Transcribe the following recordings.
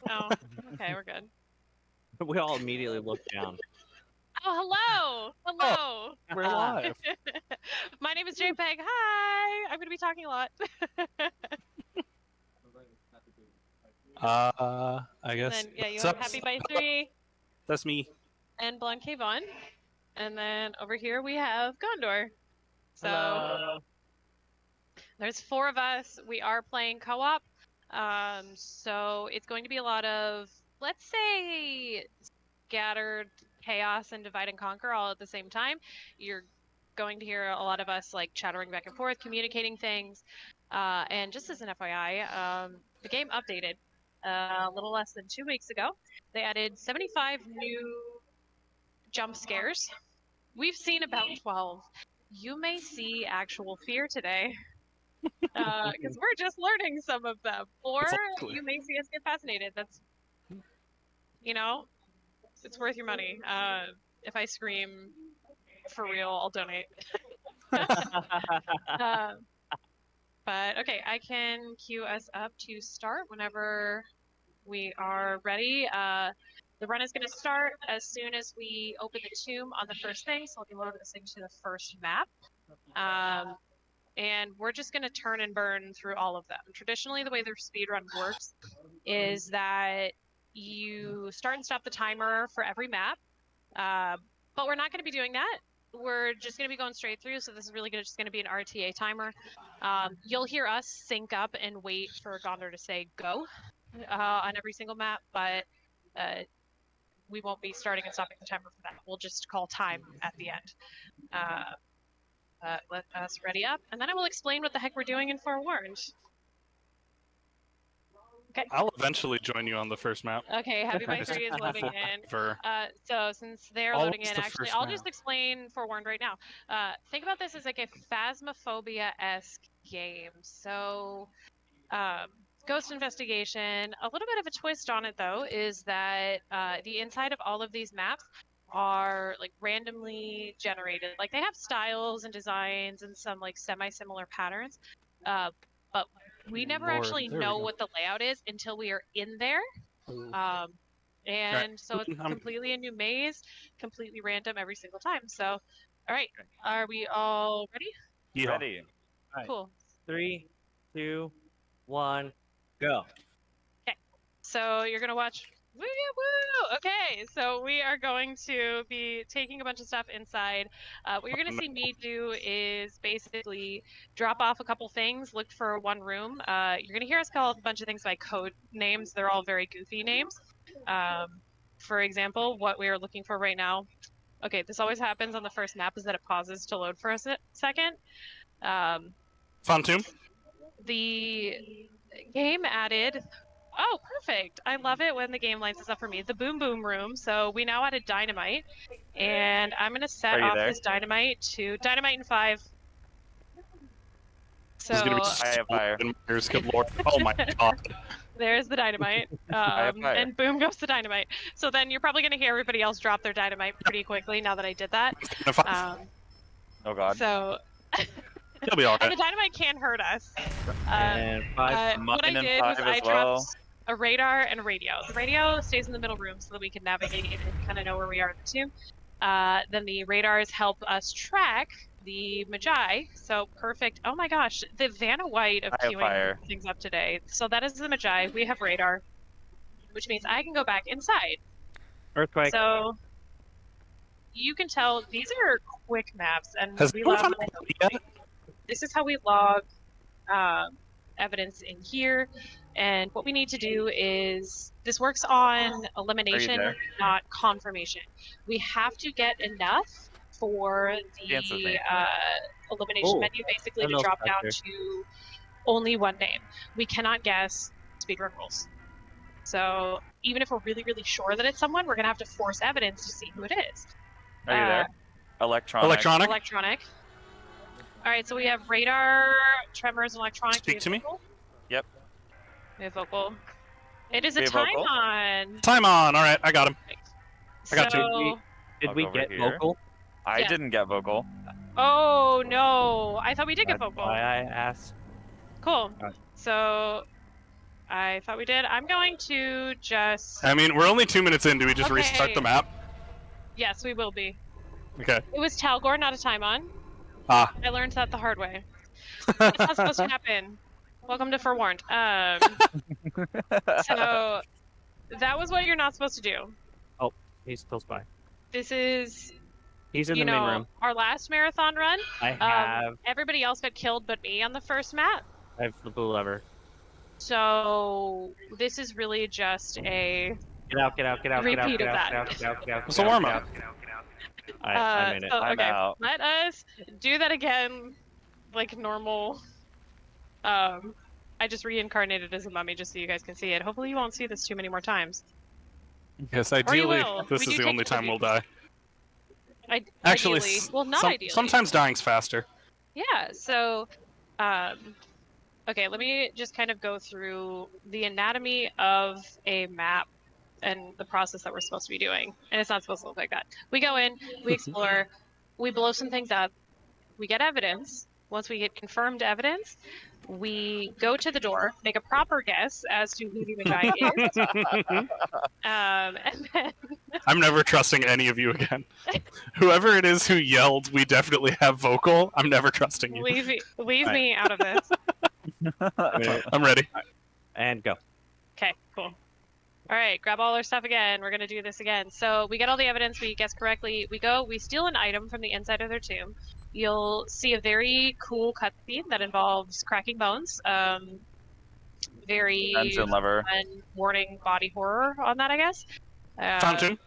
Oh, okay, we're good. We all immediately look down. Oh, hello! Hello! We're live. My name is Jayyypeg. Hi! I'm going to be talking a lot. I guess. And then, yeah, you What's have up? happybythree That's me. and blondkayvon. And then over here we have Gondor. So Hello. there's 4 of us. We are playing co-op. So it's going to be a lot of, let's say, scattered chaos and divide and conquer all at the same time. You're going to hear a lot of us like chattering back and forth, communicating things. And just as an FYI, the game updated a little less than 2 weeks ago. They added 75 new jump scares. We've seen about 12. You may see actual fear today. Because we're just learning some of them. Or you may see us get fascinated. That's, you know, it's worth your money. If I scream for real, I'll donate. But okay, I can queue us up to start whenever we are ready. The run is going to start as soon as we open the tomb on the first thing. So I'll be loading this into the first map. And we're just going to turn and burn through all of them. Traditionally, the way the speedrun works is that you start and stop the timer for every map. But we're not going to be doing that. We're just going to be going straight through. So this is really just going to be an RTA timer. You'll hear us sync up and wait for Gondor to say go on every single map, but we won't be starting and stopping the timer for that. We'll just call time at the end. Let us ready up, and then I will explain what the heck we're doing in FOREWARNED. Okay. I'll eventually join you on the first map. Okay, happybythree is loading in. So since they're loading in, actually, I'll just explain FOREWARNED right now. Think about this as like a Phasmophobia-esque game. So, ghost investigation. A little bit of a twist on it, though, is that the inside of all of these maps are like randomly generated. Like they have styles and designs and some like semi-similar patterns, but we never actually know what the layout is until we are in there. And so it's completely a new maze, completely random every single time. So, all right, are we all ready? Yeah. Ready. All right. Cool. 3, 2, 1, go. Okay, so you're gonna watch. Woo! Okay, so we are going to be taking a bunch of stuff inside. What you're gonna see me do is basically drop off a couple things, look for one room. You're gonna hear us call a bunch of things by code names. They're all very goofy names. For example, what we are looking for right now. Okay, this always happens on the first map is that it pauses to load for a second. Fun tomb. The game added. Oh, perfect. I love it when the game lines this up for me. The boom boom room. So we now added dynamite. And I'm going to set off this dynamite to dynamite in 5. So I have fire. Good lord. Oh my god. There's the dynamite. And boom goes the dynamite. So then you're probably going to hear everybody else drop their dynamite pretty quickly now that I did that. Oh god. So He'll be alright. and the dynamite can hurt us. And 5. What I did was I dropped a radar and a radio. The radio stays in the middle room so that we can navigate and kind of know where we are in the tomb. Then the radars help us track the Magi. So perfect. Oh my gosh, the Vanna White of queuing things up today. So that is the Magi. We have radar, which means I can go back inside. Earthquake. So you can tell these are quick maps, and this is how we log evidence in here. And what we need to do is, this works on elimination, not confirmation. We have to get enough for the elimination menu basically to drop down to only one name. We cannot guess speedrun rules. So even if we're really, really sure that it's someone, we're going to have to force evidence to see who it is. Are you there? Electronic. All right, so we have radar, tremors, and electronic. Speak to me. Yep. We have vocal. It is a time on. Time on. All right, I got him. I got 2. Did we get vocal? I didn't get vocal. Oh no! I thought we did get vocal. Why I asked. Cool. So I thought we did. I'm going to just... I mean, we're only 2 minutes in. Do we just Okay. restart the map? Yes, we will be. Okay. It was Talgor, not a time on. Ah. I learned that the hard way. That's not supposed to happen. Welcome to FOREWARNED. So that was what you're not supposed to do. Oh, he's close by. This is, He's in the main room. our last marathon run. I have. Everybody else got killed but me on the first map. I have the blue lever. So this is really just a Get out, get out, get out, get out, repeat get of out, that. get out, get out, get out. It's a warm-up. I'm in it. So, I'm okay, out. let us do that again, like normal. I just reincarnated as a mummy just so you guys can see it. Hopefully you won't see this too many more times. Yes, ideally, will. this We is do the only take time we'll die. Ideally. Actually, Well, not ideally. sometimes dying's faster. Yeah, so, okay, let me just kind of go through the anatomy of a map and the process that we're supposed to be doing. And it's not supposed to look like that. We go in, we explore, we blow some things up, we get evidence. Once we get confirmed evidence, we go to the door, make a proper guess as to who the guy is. And then... I'm never trusting any of you again. Whoever it is who yelled, "We definitely have vocal," I'm never trusting you. Leave me out of this. I'm ready. And go. Okay, cool. All right, grab all our stuff again. We're going to do this again. So we get all the evidence, we guess correctly. We go, we steal an item from the inside of their tomb. You'll see a very cool cutscene that involves cracking bones. Very Engine lever. fun warning body horror on that, I guess. Fountain.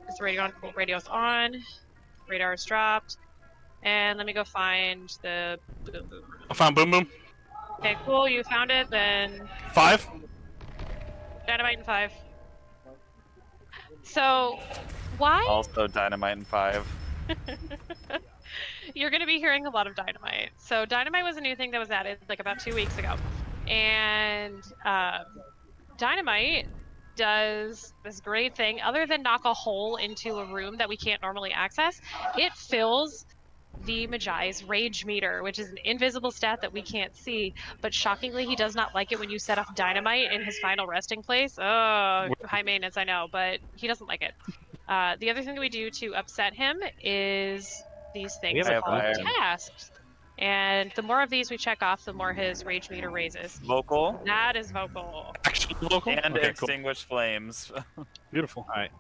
Is the radio on? Cool, radio's on. Radar is dropped. And let me go find the boom boom. I found boom boom. Okay, cool, you found it, then... 5. Dynamite in 5. So, why? Also dynamite in 5. You're going to be hearing a lot of dynamite. So dynamite was a new thing that was added like about 2 weeks ago. And dynamite does this great thing. Other than knock a hole into a room that we can't normally access, it fills the Magi's rage meter, which is an invisible stat that we can't see. But shockingly, he does not like it when you set off dynamite in his final resting place. Oh, high maintenance, I know, but he doesn't like it. The other thing that we do to upset him is these things called tasks. And the more of these we check off, the more his rage meter raises. Vocal. That is vocal. Actually, vocal. And Okay, extinguish flames. Beautiful. All right.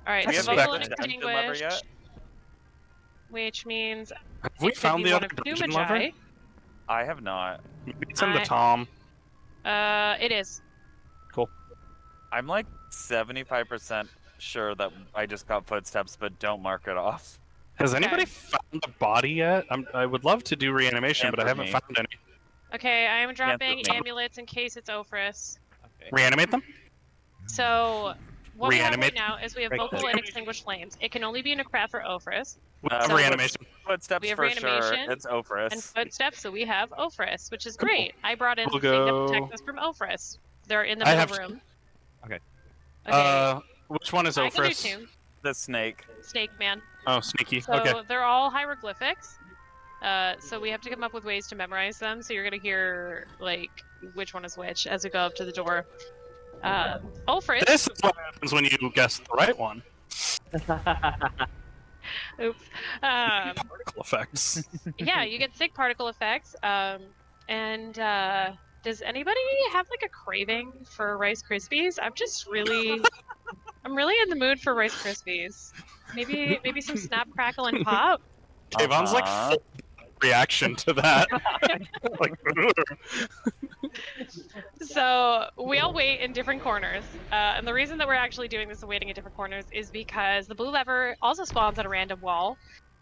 All right, Do so we have vocal the and engine lever extinguish, yet? which means Have we it could found be the one other of two dungeon Magi. lever? I have not. Maybe it's in the Tom. It is. Cool. I'm like 75% sure that I just got footsteps, but don't mark it off. Has anybody found the body yet? I would love to do reanimation, but I haven't found any. Okay, I am dropping Cancel me. amulets in case it's Ophrys. Okay. Reanimate them? So what we have right Reanimate. now is we have Break vocal this. and extinguished flames. It can only be in a craft for Ophrys. So reanimation. Footsteps We have for sure. reanimation It's Ophrys. and footsteps, so we have Ophrys, which is great. I brought in We'll the thing that go- protects us from Ophrys. They're in the I middle have- room. Okay. Okay. Which one is I can do Ophrys? 2. The snake. Snake man. Oh, sneaky. So Okay. they're all hieroglyphics. So we have to come up with ways to memorize them. So you're gonna hear like which one is which as we go up to the door. Ophrys. This is what happens when you guess the right one. Oops. Particle effects. Yeah, you get sick particle effects. Does anybody have like a craving for Rice Krispies? I'm really in the mood for Rice Krispies. Maybe some Snap, Crackle, and Pop. Kayvon's like full reaction to that. Like, So we all wait in different corners, and the reason that we're actually doing this and waiting in different corners is because the blue lever also spawns at a random wall,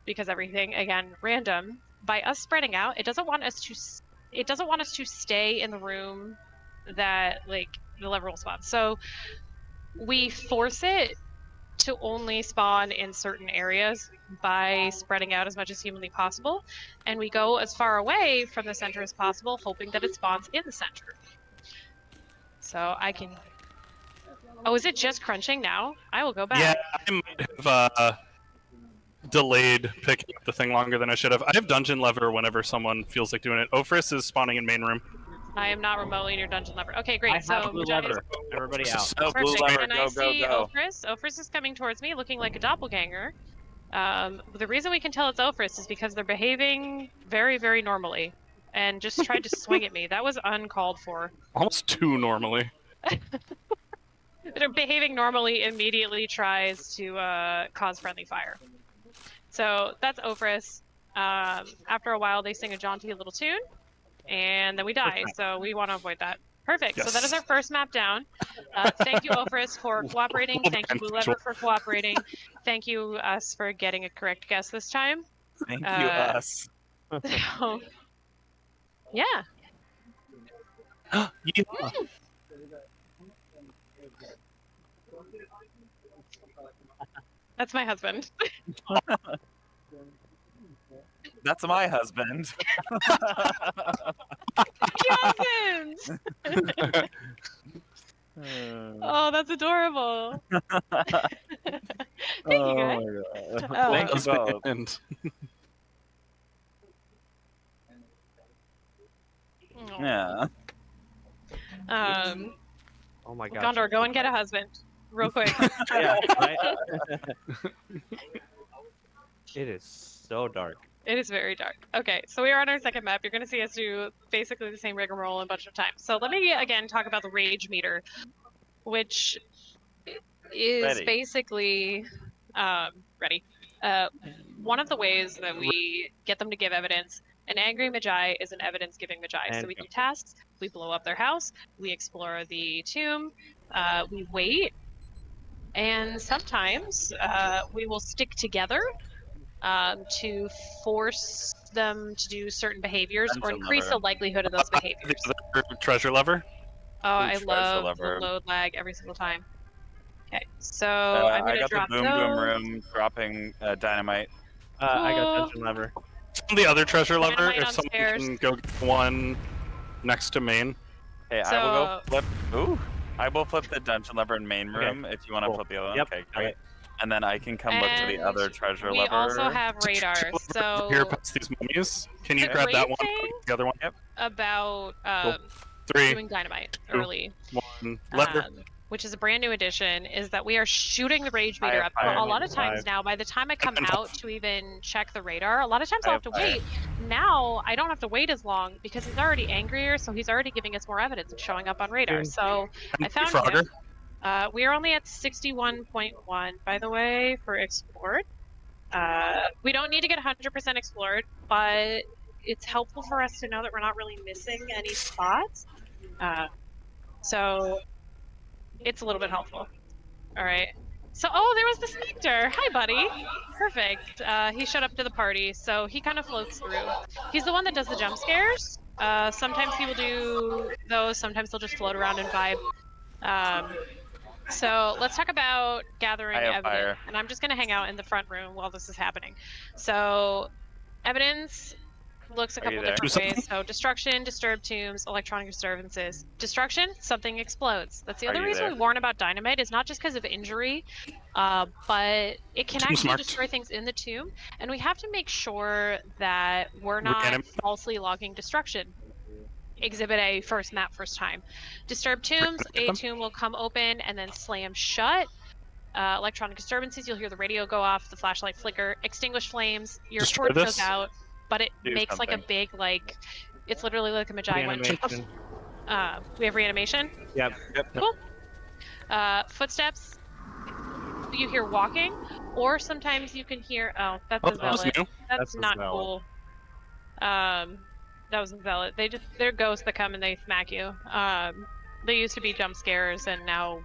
because everything again random. By us spreading out, it doesn't want us to stay in the room that like the lever will spawn. So we force it to only spawn in certain areas by spreading out as much as humanly possible, and we go as far away from the center as possible, hoping that it spawns in the center. So I can... Oh, is it just crunching now? I will go back. yeah, I might have delayed picking up the thing longer than I should have. I have dungeon lever whenever someone feels like doing it. Ophrys is spawning in main room. I am not remotely near dungeon lever. Okay, great. I have So blue Majai is lever. Everybody out. So blue perfect. lever, And I go, see go. Ophrys. Ophrys is coming towards me, looking like a doppelganger. The reason we can tell it's Ophrys is because they're behaving very, very normally, and just tried to swing at me. That was uncalled for. Almost too normally. They're behaving normally. Immediately tries to cause friendly fire. So that's Ophrys. After a while, they sing a jaunty little tune, and then we die. So we want to avoid that. Perfect. So that is Yes. our first map down. Thank you, Ophrys, for cooperating. Thank you, Blue Lever, for cooperating. Thank you, us, for getting a correct guess this time. Thank you, us. So, yeah. Yeah. That's my husband. That's my husband. Husbands! Oh, that's adorable. Thank you, guys. Thank you both. And Yeah. Oh my god. Gondor, go and get a husband, real quick. Yeah, right? It is so dark. It is very dark. Okay, so we are on our second map. You're going to see us do basically the same rigmarole a bunch of times. So let me again talk about the rage meter, which is basically ready. One of the ways that we get them to give evidence. An angry Magi is an evidence-giving Magi. And so we do tasks, we blow up their house, we explore the tomb, we wait, and sometimes we will stick together to force them to do certain behaviors or increase the likelihood of those behaviors. the treasure lever. Oh, I treasure love lever. the load lag every single time. Okay, so I'm I gonna got drop the boom those. boom room dropping dynamite. I got Cool. dungeon lever. The other treasure lever, Dynamite if on someone stairs. can go get one next to main. Hey, I will go flip. Ooh, I will flip the dungeon lever in main Okay, room if you want to cool. flip the other one. Yep, Okay, got great. it. And then I can come look to the And other treasure we lever. also have radar. Treasure lever So here past these mummies. Can you the grab that great one? thing The other one. about Cool. 3, doing dynamite 2, early, 1. Lever. which is a brand new addition, is that we are shooting the rage I meter have up. fire. A lot of times Five. now, by the time I come And out to even check the radar, a lot of times I I'll have have to fire. wait. Now I don't have to wait as long because he's already angrier, so he's already giving us more evidence of showing up on radar. Boom. So I found Frogger. him. We are only at 61.1, by the way, for explored. We don't need to get 100% explored, but it's helpful for us to know that we're not really missing any spots. So it's a little bit helpful. All right. So, oh, there was the Spectre. Hi, buddy. Perfect. He showed up to the party, so he kind of floats through. He's the one that does the jump scares. Sometimes he will do those. Sometimes he'll just float around and vibe. So let's talk about gathering I have evidence. fire. And I'm just going to hang out in the front room while this is happening. So evidence looks a Are you couple there? different ways. So destruction, disturbed tombs, electronic disturbances. Destruction, something explodes. That's the Are other you reason there? we warn about dynamite is not just because of injury, but it can actually marked. destroy things in the tomb. And we have to make sure that we're not falsely logging destruction. Exhibit A, first map, first time. Disturbed tombs, a tomb will come open and then slam shut. Electronic disturbances, you'll hear the radio go off, the flashlight flicker, extinguish flames, your Destroy torch goes this? out, but it Do makes like a something. big, like, it's literally like a Magi went. Reanimation. We have reanimation. Yep. Cool. Footsteps, you hear walking, or sometimes you can hear, oh, that's a that was zealot. new. That's a not zealot. cool. That was a zealot. They're ghosts that come and they smack you. They used to be jump scares and now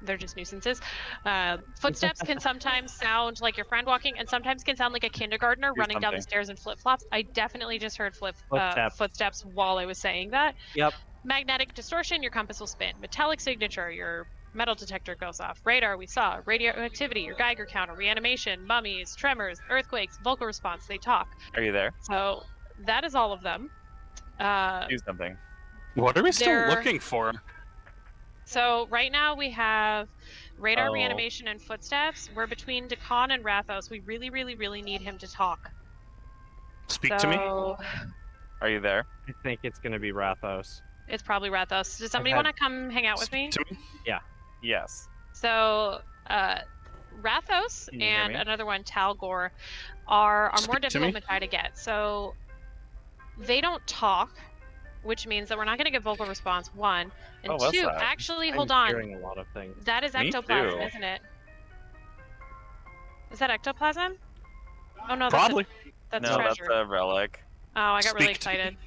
they're just nuisances. Footsteps can sometimes sound like your friend walking and sometimes can sound like a kindergartner running down the stairs in flip-flops. I definitely just heard footsteps while I was saying that. Yep. Magnetic distortion, your compass will spin. Metallic signature, your metal detector goes off. Radar, we saw. Radioactivity, your Geiger counter. Reanimation, mummies, tremors, earthquakes, vocal response, they talk. Are you there? So that is all of them. Do something. What are we still looking for? So right now we have radar, reanimation, and footsteps. We're between Dakan and Rathos. We really, really, really need him to talk. Speak to me. Are you there? I think it's gonna be Rathos. It's probably Rathos. Does somebody had- want to come hang out with me? To me? Yes. So, Rathos Can you hear and me? another one, Talgor, are more Speak to difficult me. Magi to get. So, they don't talk, which means that we're not going to get vocal response, one. And Oh, what's two, that? actually, I'm hold on. hearing a lot of things. That is Me ectoplasm, too. isn't it? Is that ectoplasm? Oh no, Probably. that's No, treasure. that's a relic. Oh, I got really Speak to me. excited.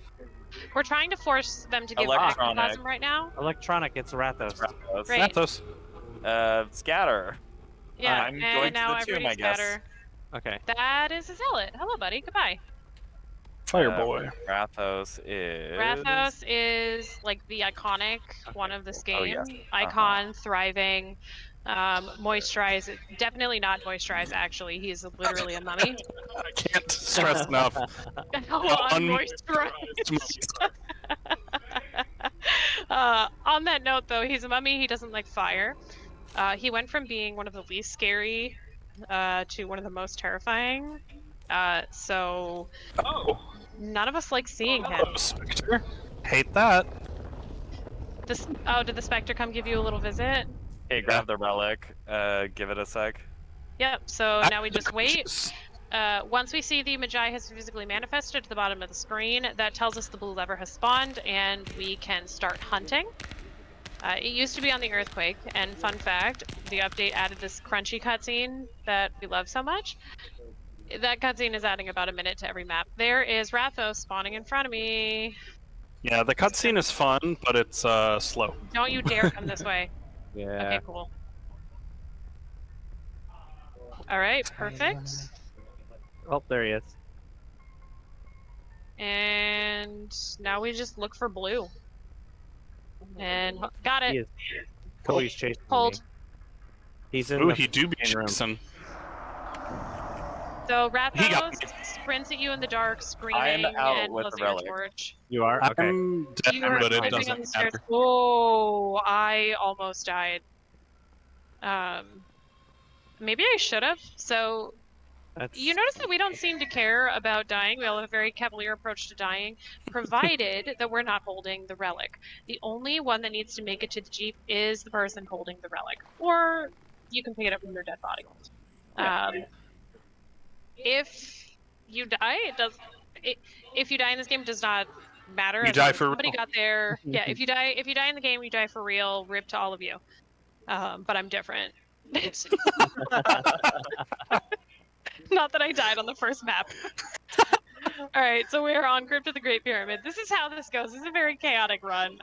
We're trying to force them to give Electronic. ectoplasm right now. Electronic, it's Rathos. Rathos. Great. Rathos. Scatter. Yeah, I'm and going to now the tomb, everybody's I guess. better. Okay. That is a zealot. Hello, buddy. Goodbye. Fireboy. Rathos is. Rathos is like the iconic one of this Oh, game. yes. Icon, thriving, moisturize. Definitely not moisturize. Actually, he's literally a mummy. I can't stress enough. Unmoisturized. On that note, though, he's a mummy. He doesn't like fire. He went from being one of the least scary to one of the most terrifying. So Oh. none of us like seeing him. Hello, Spectre. Hate that. Oh, did the Spectre come give you a little visit? Hey, grab the relic. Give it a sec. Yep, so now we just wait. Jeez. Once we see the Magi has physically manifested to the bottom of the screen, that tells us the blue lever has spawned, and we can start hunting. It used to be on the Earthquake, and fun fact, the update added this crunchy cutscene that we love so much. That cutscene is adding about a minute to every map. There is Rathos spawning in front of me. Yeah, the cutscene is fun, but it's slow. Don't you dare come this way. Yeah. Okay, cool. Alright, perfect. Oh, there he is. And now we just look for blue. And got He it. is. Cody's chasing Hold. me. He's in Ooh, the he do be main room. chasing. So got Rathos me. sprints at you in the dark, screaming I'm out and with the closing your relic. torch. You are? Okay. I'm dead, You are but it creeping doesn't on the stairs. matter. Oh, I almost died. Maybe I should have. So That's... you notice that we don't seem to care about dying. We all have a very cavalier approach to dying, provided that we're not holding the relic. The only one that needs to make it to the Jeep is the person holding the relic, or you can pick it up from your dead body. If you die, if you die in this game, it does not matter. You as die long as for somebody real. got there. Yeah, if you die in the game, you die for real. Rip to all of you. But I'm different. Not that I died on the first map. All right, so we are on Crypt of the Great Pyramid. This is how this goes. This is a very chaotic run.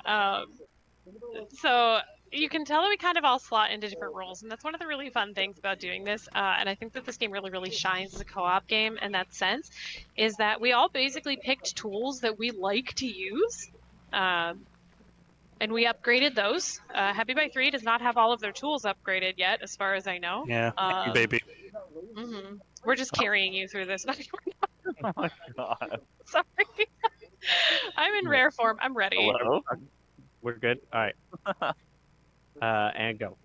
So you can tell that we kind of all slot into different roles, and that's one of the really fun things about doing this. And I think that this game really, really shines as a co-op game in that sense, is that we all basically picked tools that we like to use. And we upgraded those. happybythree does not have all of their tools upgraded yet, as far as I know. Yeah, baby. We're just carrying you through this. Oh my god. Sorry. I'm in rare form. I'm ready. Hello? We're good? Alright. And go.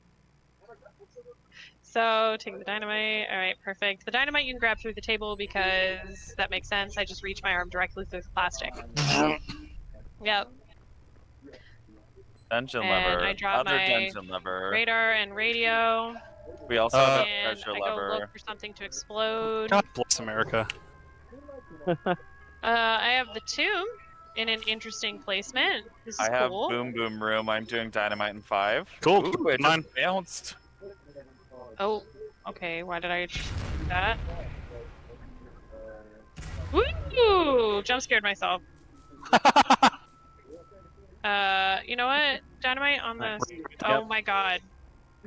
So, take the dynamite. Alright, perfect. The dynamite you can grab through the table because that makes sense. I just reach my arm directly through the plastic. Yep. Dungeon And lever. I drop Other my dungeon lever. Radar and radio. We also have a And treasure I go lever. look for something to explode. God bless America. I have the tomb in an interesting placement. This is I have cool. boom boom room. I'm doing dynamite in 5. Cool. Ooh, it Mine. just bounced. Oh, okay. Why did I do that? Woo! Jump scared myself. You know what? Dynamite on the... Oh my god.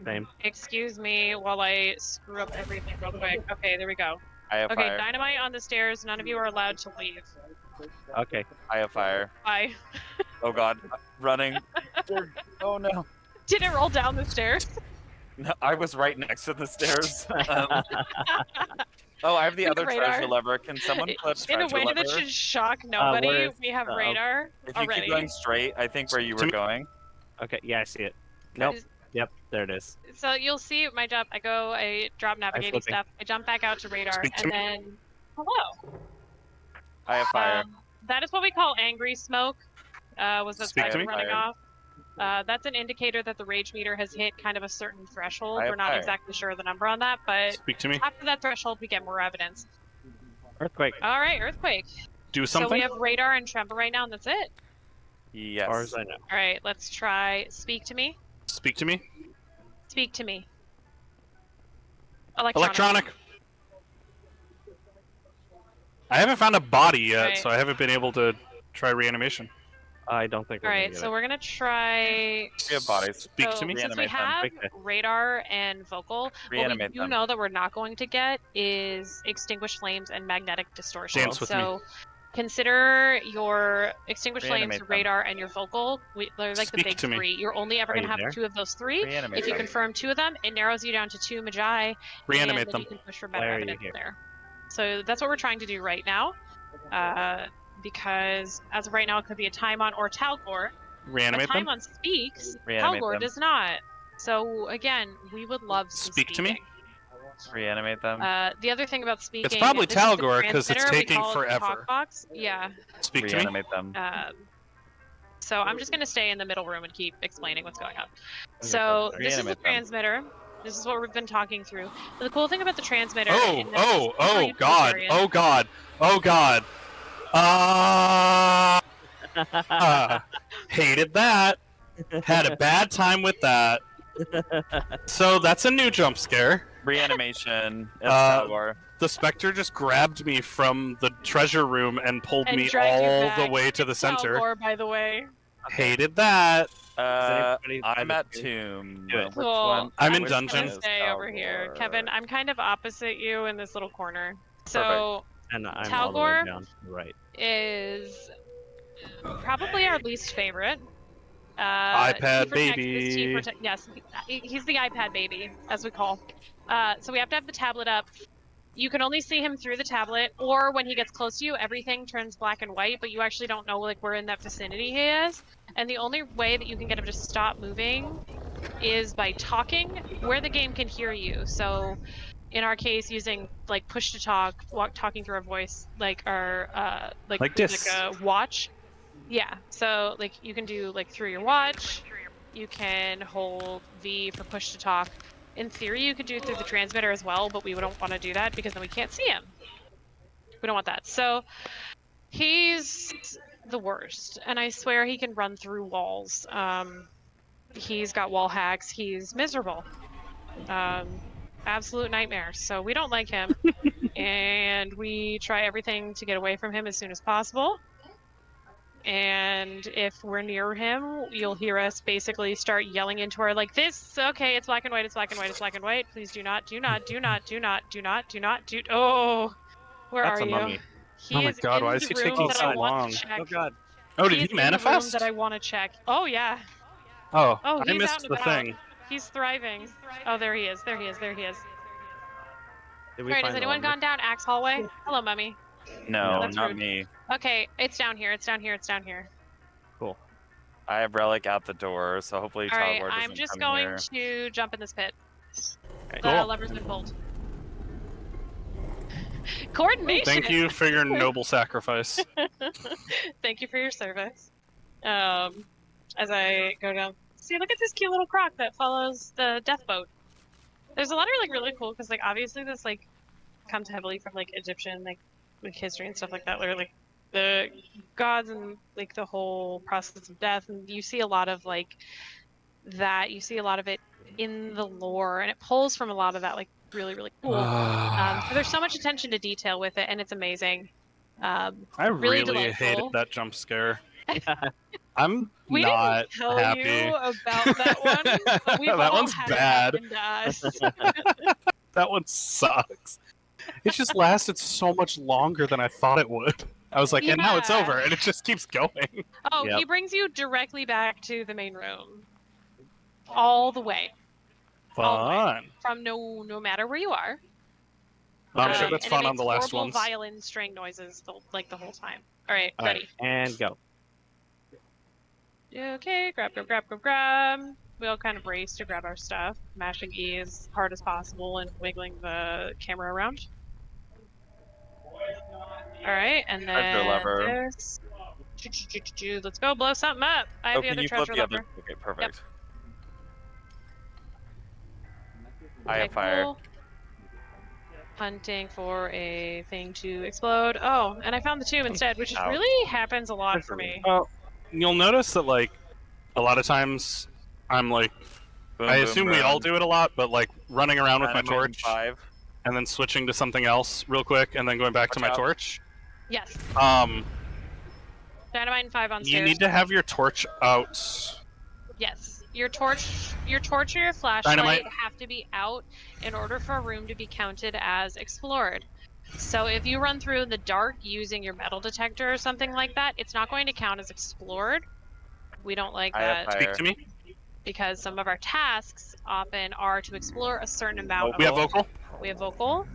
Same. Excuse me while I screw up everything real quick. Okay, there we go. I have Okay, fire. dynamite on the stairs. None of you are allowed to leave. Okay. I have fire. Bye. Oh god. Running. Oh no. Did it roll down the stairs? No, I was right next to the stairs. Oh, I have the With other radar. treasure lever. Can someone put In a treasure way lever? that should shock nobody, where is- we have uh-oh. radar If you already. keep going straight, I think where you To were me- going. Okay, yeah, I see it. Nope. Yep, there it is. So you'll see my job. I drop navigating flipping. stuff. I jump back out to radar, Speak to and me. then hello. I have fire. That is what we call angry smoke. Was that Speak to spider me. running off? That's an indicator that the rage meter has hit kind of a certain threshold. I We're not fire. exactly sure of the number on that, but Speak to me. after that threshold, we get more evidence. Earthquake. All right, earthquake. Do So we something. have radar and tremor right now, and that's it. Yes. As far as I know. All right, let's try speak to me. Speak to me. Speak to me. Electronic. I haven't found a body yet, Right. so I haven't been able to try reanimation. I don't think All we're gonna right, get so it. we're gonna try. We have bodies. Speak So to me. since we Reanimate them. have Okay. radar and vocal, what we Reanimate do them. know that we're not going to get is extinguished flames and magnetic distortion. Dance with me. So consider your extinguished flames, Reanimate your them. radar, and your vocal. They're like the Speak big to me. three. You're only ever Are going to you have there? 2 of those 3. Reanimate If you them. confirm 2 of them, it narrows you down to 2 magi, and Reanimate then them. you can push for Why better are you evidence here? there. So that's what we're trying to do right now, because as of right now, it could be a time on or Talgor. Reanimate Time them. on speaks. Reanimate Talgor them. does not. So again, we would love some Speak to me. speaking. Reanimate them. The other thing about speaking, It's probably this is the Talgor, 'cause it's transmitter, we taking call it the forever. talk box. Yeah. Speak to me. Reanimate them. So I'm just gonna stay in the middle room and keep explaining what's going on. So this is the Reanimate them. transmitter. This is what we've been talking through. But the cool thing about the transmitter. Oh, in the oh, oh, utilitarian- God. Oh, God. Oh, God. Hated that. Had a bad time with that. So that's a new jump scare. Reanimation. It's Uh, Talgor. The Spectre just grabbed me from the treasure room and pulled And me dragged you all back. the way to the It's center. Talgor, by the way. Hated that. anybody I'm have at a- Tomb. Do it. Which Cool. one? I'm in which dungeon. one Gonna is stay over here, Talgor? Kevin. I'm kind of opposite you in this little corner. So And I'm all the way Talgor down to the right. is probably our least favorite. iPad T for Texas, baby. T for yes, he's the iPad baby, as we call. So we have to have the tablet up. You can only see him through the tablet, or when he gets close to you, everything turns black and white, but you actually don't know like where in that vicinity he is. And the only way that you can get him to stop moving is by talking where the game can hear you. So in our case, using like push to talk, talking through our voice, like our Like this. a watch. Yeah. So like you can do like through your watch. You can hold V for push to talk. In theory, you could do it through the transmitter as well, but we don't want to do that because then we can't see him. We don't want that. So he's the worst, and I swear he can run through walls. He's got wall hacks. He's miserable. Absolute nightmare. So we don't like him, and we try everything to get away from him as soon as possible. And if we're near him, you'll hear us basically start yelling into our like this. Okay, it's black and white. It's black and white. It's black and white. Please do not. Oh, where That's are a you? mummy. He Oh my is God, in why is the he room taking that so I want long? to check. Oh God. Oh, did He he is in the room manifest? that I want to check. Oh yeah. Oh, Oh, I he's missed out and the about. thing. He's thriving. Oh, there he is. There he is. There he is. Did All we right, find has the anyone lumber? gone down Axe Hallway? Hello, mummy. No, That's not rude. me. Okay, it's down here. It's down here. It's down here. Cool. I have Relic out the door, so hopefully All right, Talgor doesn't I'm just come going here. to jump in this pit. The Cool. lever's been pulled. Coordination. Thank you for your noble sacrifice. Thank you for your service. As I go down, see, look at this cute little croc that follows the death boat. There's a lot of like really cool because like obviously this like comes heavily from like Egyptian like history and stuff like that, where like the gods and like the whole process of death, and you see a lot of like that. You see a lot of it in the lore, and it pulls from a lot of that like really cool. So there's so much attention to detail with it, and it's amazing. I really really hated delightful. that jump scare. I'm We not didn't tell happy. you about that one, but we've That all one's had bad. it happen to us. That one sucks. It just lasted so much longer than I thought it would. I was like, and now it's Yeah. over, and it just keeps going. Oh, Yep. he brings you directly back to the main room. All the way. All the way. Fun. From no matter where you are. I'm sure that's and fun it on the makes last horrible ones. violin string noises the whole time. All right, All ready. right, and go. Okay, grab. We all kind of race to grab our stuff, mashing E as hard as possible and wiggling the camera around. All right, and Treasure then lever. this. Let's go blow something up. I have Oh, the can other you flip treasure the lever. other? Okay, perfect. I Okay, have fire. cool. Hunting for a thing to explode. Oh, and I found the tomb instead, which is Ouch. really happens a lot for me. Well, you'll notice that like a lot of times I'm like, Boom, I boom, assume we all boom. do it a lot, but like running around with my Dynamite in torch 5. and then switching to something else real quick and then going back to Watch my out. torch. Yes. Dynamite and 5 on You stairs. need to have your torch out. Yes. Your torch or your flashlight Dynamite. have to be out in order for a room to be counted as explored. So if you run through in the dark using your metal detector or something like that, it's not going to count as explored. We don't like I have that Speak fire. to me. because some of our tasks often are to explore a certain amount of We have vocal. We have vocal.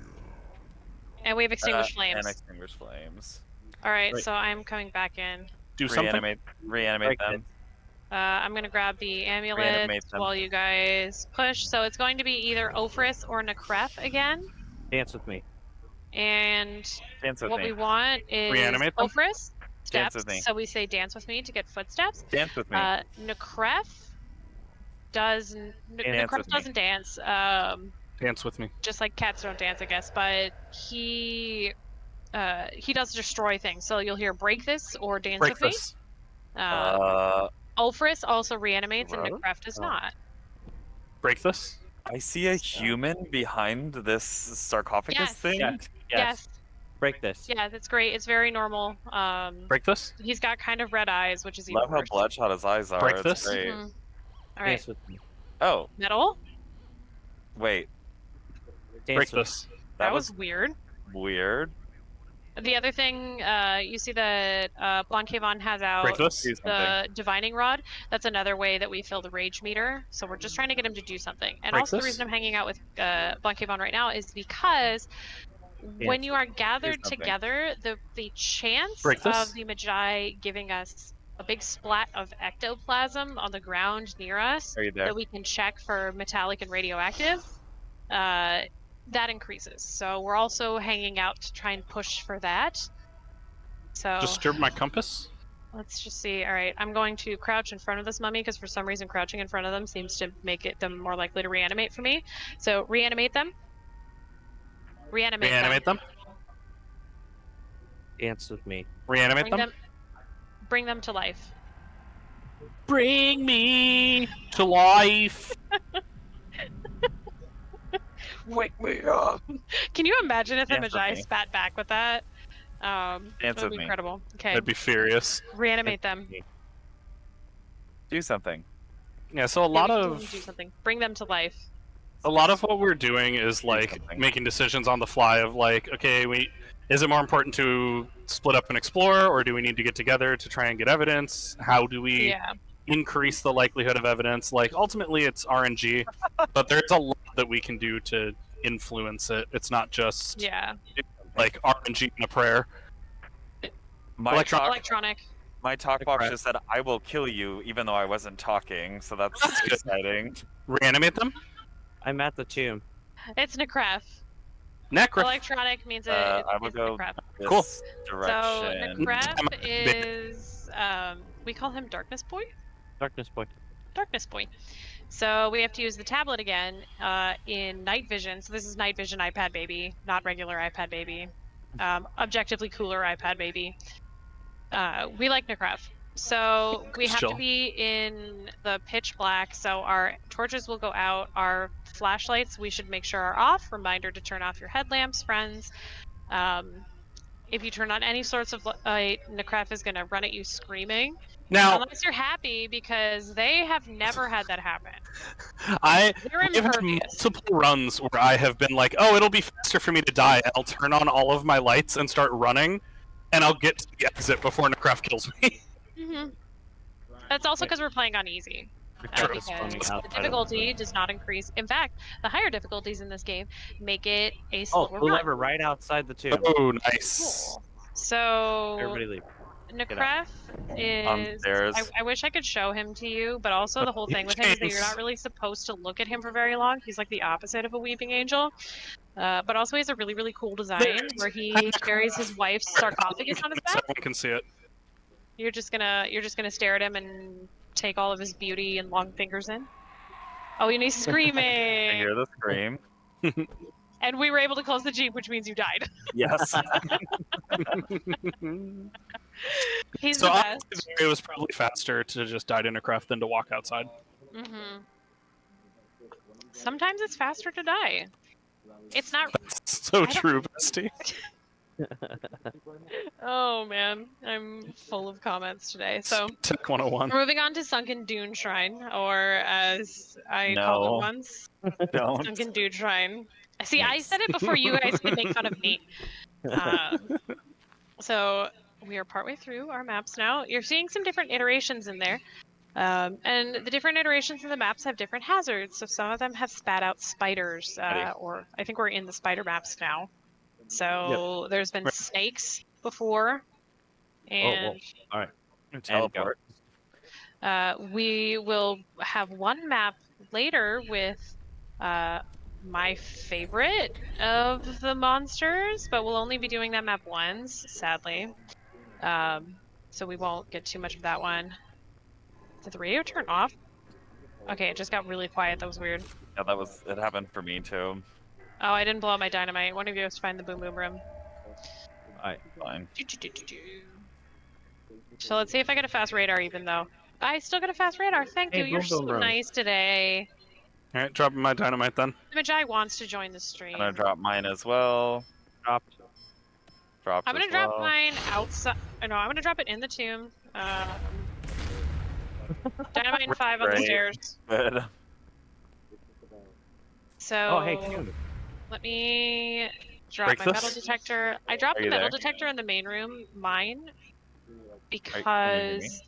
And we have extinguished flames. And extinguish flames. All right, Right. so I'm coming back in. Do something. Reanimate them. I'm gonna grab the amulet Reanimate them. while you guys push. So it's going to be either Ophrys or Necref again. Dance with me. And Dance with what me. we want is Reanimate them? Ophrys Dance steps. with me. So we say dance with me to get footsteps. Dance with me. Necref does Necref with me. doesn't dance. Dance with me. Just like cats don't dance, I guess. But he does destroy things. So you'll hear break this or dance Break with me. this. Ophrys also reanimates and Necref does not. Break this. I see a human behind this sarcophagus Yes. thing. Yes. Yes. Break this. Yeah, that's great. It's very normal. Break this. He's got kind of red eyes, which is even Love how worse. bloodshot his eyes are. Break It's this. great. Mhm. All right, Dance with me. Oh, metal. wait. Dance Break with this. That was weird. weird. The other thing, you see that blondkayvon has out Break this. Do something. the divining rod. That's another way that we fill the rage meter. So we're just trying to get him to do something. And Break also the this. reason I'm hanging out with blondkayvon right now is because when you are gathered something. together, the chance Break this. of the Magi giving us a big splat of ectoplasm on the ground near us Are you there? that we can check for metallic and radioactive, that increases. So we're also hanging out to try and push for that. So Disturb my compass. let's just see. All right, I'm going to crouch in front of this mummy because for some reason crouching in front of them seems to make them more likely to reanimate for me. So reanimate them. Reanimate them. Dance with me. Reanimate Bring them. bring them to life. Bring me to life. Wake me up. Can you imagine if the Dance with Magi me. spat back with that? That Dance would with be me. incredible. Okay, I'd be furious. reanimate them. Do something. Yeah. So a Yeah, lot we can of do something. Bring them to life. what we're doing is like something. making decisions on the fly of like, okay, is it more important to split up and explore, or do we need to get together to try and get evidence? How do we Yeah. increase the likelihood of evidence? Like ultimately it's RNG, but there's a lot that we can do to influence it. It's not just Yeah. like RNG and a prayer. My Electron- talk, Electronic. my talk box Crap. just said, "I will kill you," even though I wasn't talking. So that's That's good. exciting. Reanimate them. I'm at the tomb. It's Necref. Necro. Electronic means it. I will it's go Necref. this Cool. So direction. Necref is we call him Darkness Boy. Darkness boy. Darkness Boy. So we have to use the tablet again in night vision. So this is night vision iPad baby, not regular iPad baby. Objectively cooler iPad baby. We like Necref. So we have Chill. to be in the pitch black. So our torches will go out. Our flashlights we should make sure are off. Reminder to turn off your headlamps, friends. If you turn on any sorts of light, Necref is going to run at you screaming. Now Unless you're happy, because they have never had that happen. I've They're had impervious. multiple runs where I have been like, oh, it'll be faster for me to die. And I'll turn on all of my lights and start running, and I'll get to the exit before Necref kills me. Mm-hmm. That's also because we're playing on easy. Necref is Because spawning the outside of difficulty does not increase. In fact, the higher difficulties in this game make it a Oh, slower the run. lever right outside the tomb. Oh, nice. Cool. So Everybody leave. Necref is. Stairs. I wish I could show him to you, but also the whole thing with him is that you're not really supposed to look at him for very long. He's like the opposite of a weeping angel. But also he has a really, really cool design where he carries his wife's sarcophagus on his back. Everyone can see it. You're just gonna stare at him and take all of his beauty and long fingers in. Oh, and he's screaming. I hear the scream. And we were able to close the Jeep, which means you died. Yes. He's So the honestly, best. it was probably faster to just die to Necref than to walk outside. Sometimes it's faster to die. It's not. That's so true, bestie. Oh man, I'm full of comments today. So Tech 101. we're moving on to Sunken Dune Shrine, or as I called it once, Don't. Sunken Dune Shrine. See, I Nice. said it before you guys could make fun of me. So we are partway through our maps now. You're seeing some different iterations in there. And the different iterations of the maps have different hazards. So some of them have spat out spiders, or I think we're in the spider maps now. So there's been snakes before, and All right. Teleport. we will have one map later with my favorite of the monsters, but we'll only be doing that map once, sadly. So we won't get too much of that one. Did the radio turn off? Okay, it just got really quiet. That was weird. Yeah, it happened for me too. Oh, I didn't blow up my dynamite. One of you has to find the boom boom room. Alright. Fine. So let's see if I get a fast radar even though. I still got a fast radar. Thank you. You're so nice today. Alright, dropping my dynamite then. Magi wants to join the stream. I'm gonna drop mine as well. Dropped. Dropped I'm gonna as drop well. mine outside. No, I'm gonna drop it in the tomb. Dynamite and 5 on the Great. stairs. Good. So Oh, hey, Tim. let me drop Break my this? metal detector. I dropped Are the you metal there? detector in the main room, mine, can you hear because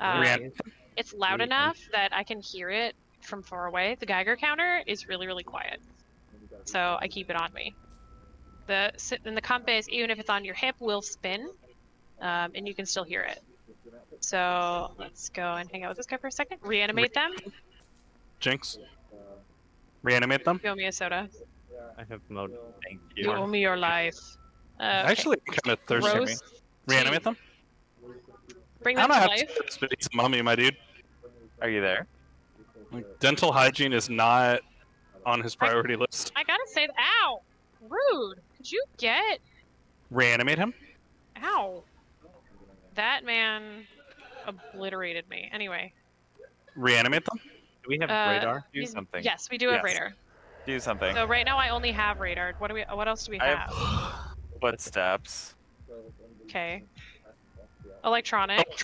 Rihanna. it's loud enough that I can hear it from far away. The Geiger counter is really, really quiet, so I keep it on me. And the compass, even if it's on your hip, will spin, and you can still hear it. So let's go and hang out with this guy for a second. Reanimate them. Jinx. Reanimate them. You owe me a soda. I have mode. Thank You owe you. me your life. Okay. Actually, I'm kind of thirsty. Gross. Reanimate them? Bring I them don't to have life. to, but he's a mummy, my dude. Are you there? Like, dental hygiene is not on his priority list. I gotta say, ow! Rude! Could you get... Reanimate him? Ow. That man obliterated me. Anyway. Reanimate them? Do we have radar? Do something. Yes, we do have Yes. radar. Do something. So right now I only have radar. What else do we I have? have footsteps. Okay. Electronic.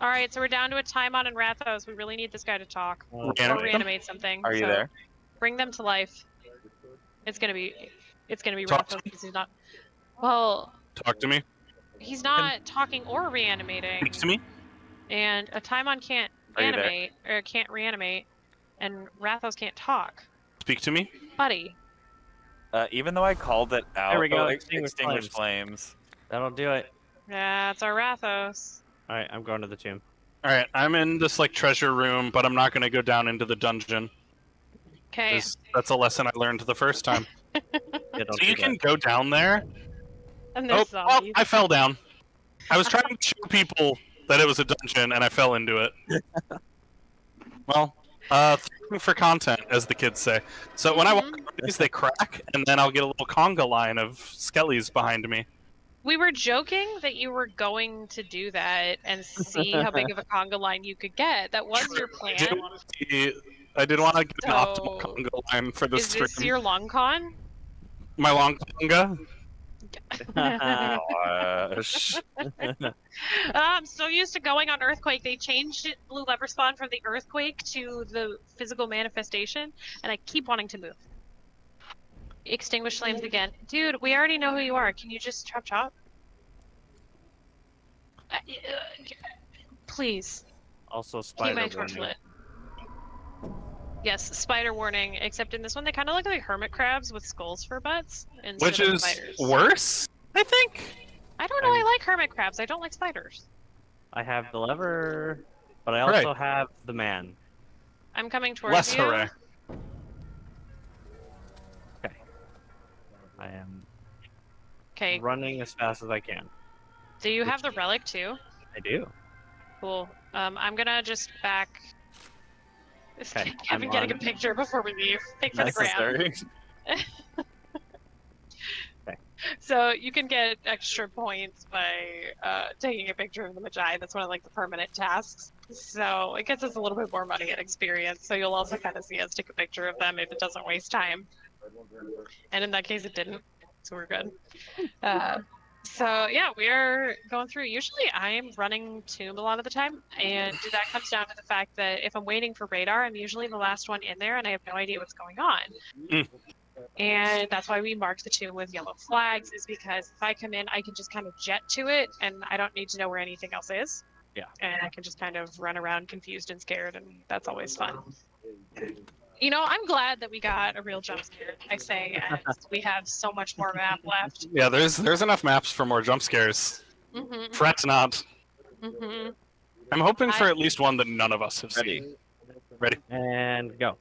Alright, so we're down to a Timon and Rathos. We really need this guy to talk. Or Reanimate them? reanimate something. Are you so there? Bring them to life. It's gonna be Talk to Rathos because he's not... Well, Talk to me. he's not talking or reanimating. Speak to me. And a Timon can't Are you there? animate, or can't reanimate, and Rathos can't talk. Speak to me. Buddy. Even though I called it out, There we go, extinguish flames. That'll do it. That's our Rathos. Alright, I'm going to the tomb. Alright, I'm in this, like, treasure room, but I'm not going to go down into the dungeon. Okay. That's a lesson I learned the first time. Yeah, don't So you do can that. go down there. And Oh, there's zombies. I fell down. I was trying to show people that it was a dungeon, and I fell into it. Well, for content, as the kids say. So when I walk over these, they crack, and then I'll get a little conga line of skellies behind me. We were joking that you were going to do that and see how big of a conga line you could get. That was your plan. I did want to get an So, optimal conga line for this Is this stream. your long con? My long conga? Gosh. I'm so used to going on Earthquake. They changed it, Blue Lever Spawn, from the Earthquake to the physical manifestation, and I keep wanting to move. Extinguish flames again. Dude, we already know who you are. Can you just chop chop? Please. Also, Keep spider my torch warning. lit. Yes, spider warning, except in this one they kind of look like hermit crabs with skulls for butts instead Which of is spiders. worse, I think. I don't know, I like hermit crabs. I don't like spiders. I have the lever, but I also have the man. I'm coming towards Less you. hooray. Okay. I am Okay. running as fast as I can. Do you have the relic too? I do. Cool. I'm gonna just back. Okay, Kevin I'm getting a on. picture before we leave. Pick for the gram. Necessary. Okay. So you can get extra points by taking a picture of the Magi. That's one of like the permanent tasks. So it gets us a little bit more money and experience. So you'll also kind of see us take a picture of them if it doesn't waste time. And in that case, it didn't. So we're good. So yeah, we are going through. Usually I'm running Tomb a lot of the time, and that comes down to the fact that if I'm waiting for radar, I'm usually the last one in there, and I have no idea what's going on. Mm. And that's why we mark the Tomb with yellow flags, is because if I come in, I can just kind of jet to it, and I don't need to know where anything else is. Yeah. And I can just kind of run around confused and scared, and that's always fun. You know, I'm glad that we got a real jump scare, I say, and we have so much more map left. Yeah, there's enough maps for more jump scares. Mm-hmm. Fret not. Mm-hmm. I'm hoping for at least one that none of us have Ready. seen. Ready. And go.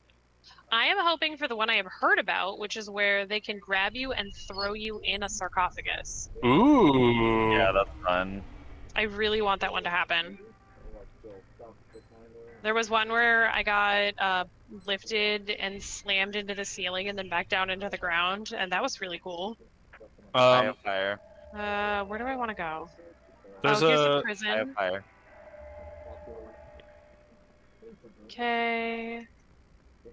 I am hoping for the one I have heard about, which is where they can grab you and throw you in a sarcophagus. Ooh. Yeah, that's fun. I really want that one to happen. There was one where I got lifted and slammed into the ceiling and then back down into the ground, and that was really cool. I have fire. Where do I want to go? There's here's the a I have prison. fire. Okay.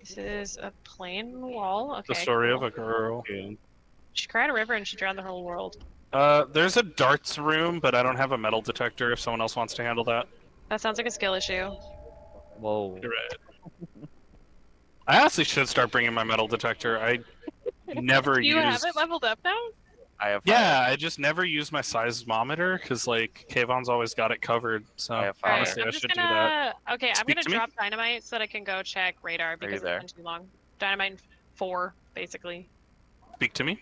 This is a plain wall. Okay. the story cool. of a girl. She cried a river and she drowned the whole world. There's a darts room, but I don't have a metal detector. If someone else wants to handle that. That sounds like a skill issue. Whoa. You're right. I honestly should start bringing my metal detector. I never You use. have it leveled up now? I have fire. Yeah, I just never use my seismometer because like Kayvon's always got it covered. So I have fire. Alright, honestly, I'm I just should do gonna... that. Okay, I'm Speak gonna to me? drop dynamite so that I can go check radar you because it's there? been too long. Dynamite 4, basically. Speak to me.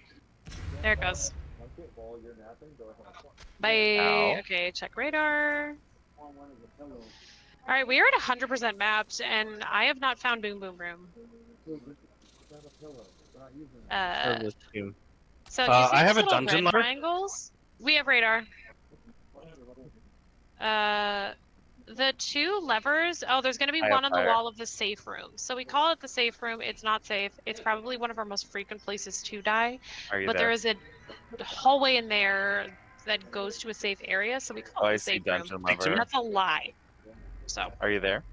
There it goes. Bye. Ow. Okay, check radar. Alright, we are at 100% mapped, and I have not found Boom Boom Room. Service team. So you see I have these a little dungeon red lever. triangles? We have radar. The two levers. Oh, there's going to be I have one on the fire. wall of the safe room. So we call it the safe room. It's not safe. It's probably one of our most frequent places to die. Are you But there? there is a hallway in there that goes to a safe area, so we call Oh, it I the see safe room. dungeon Speak to me. lever. That's a lie. So, Are you there?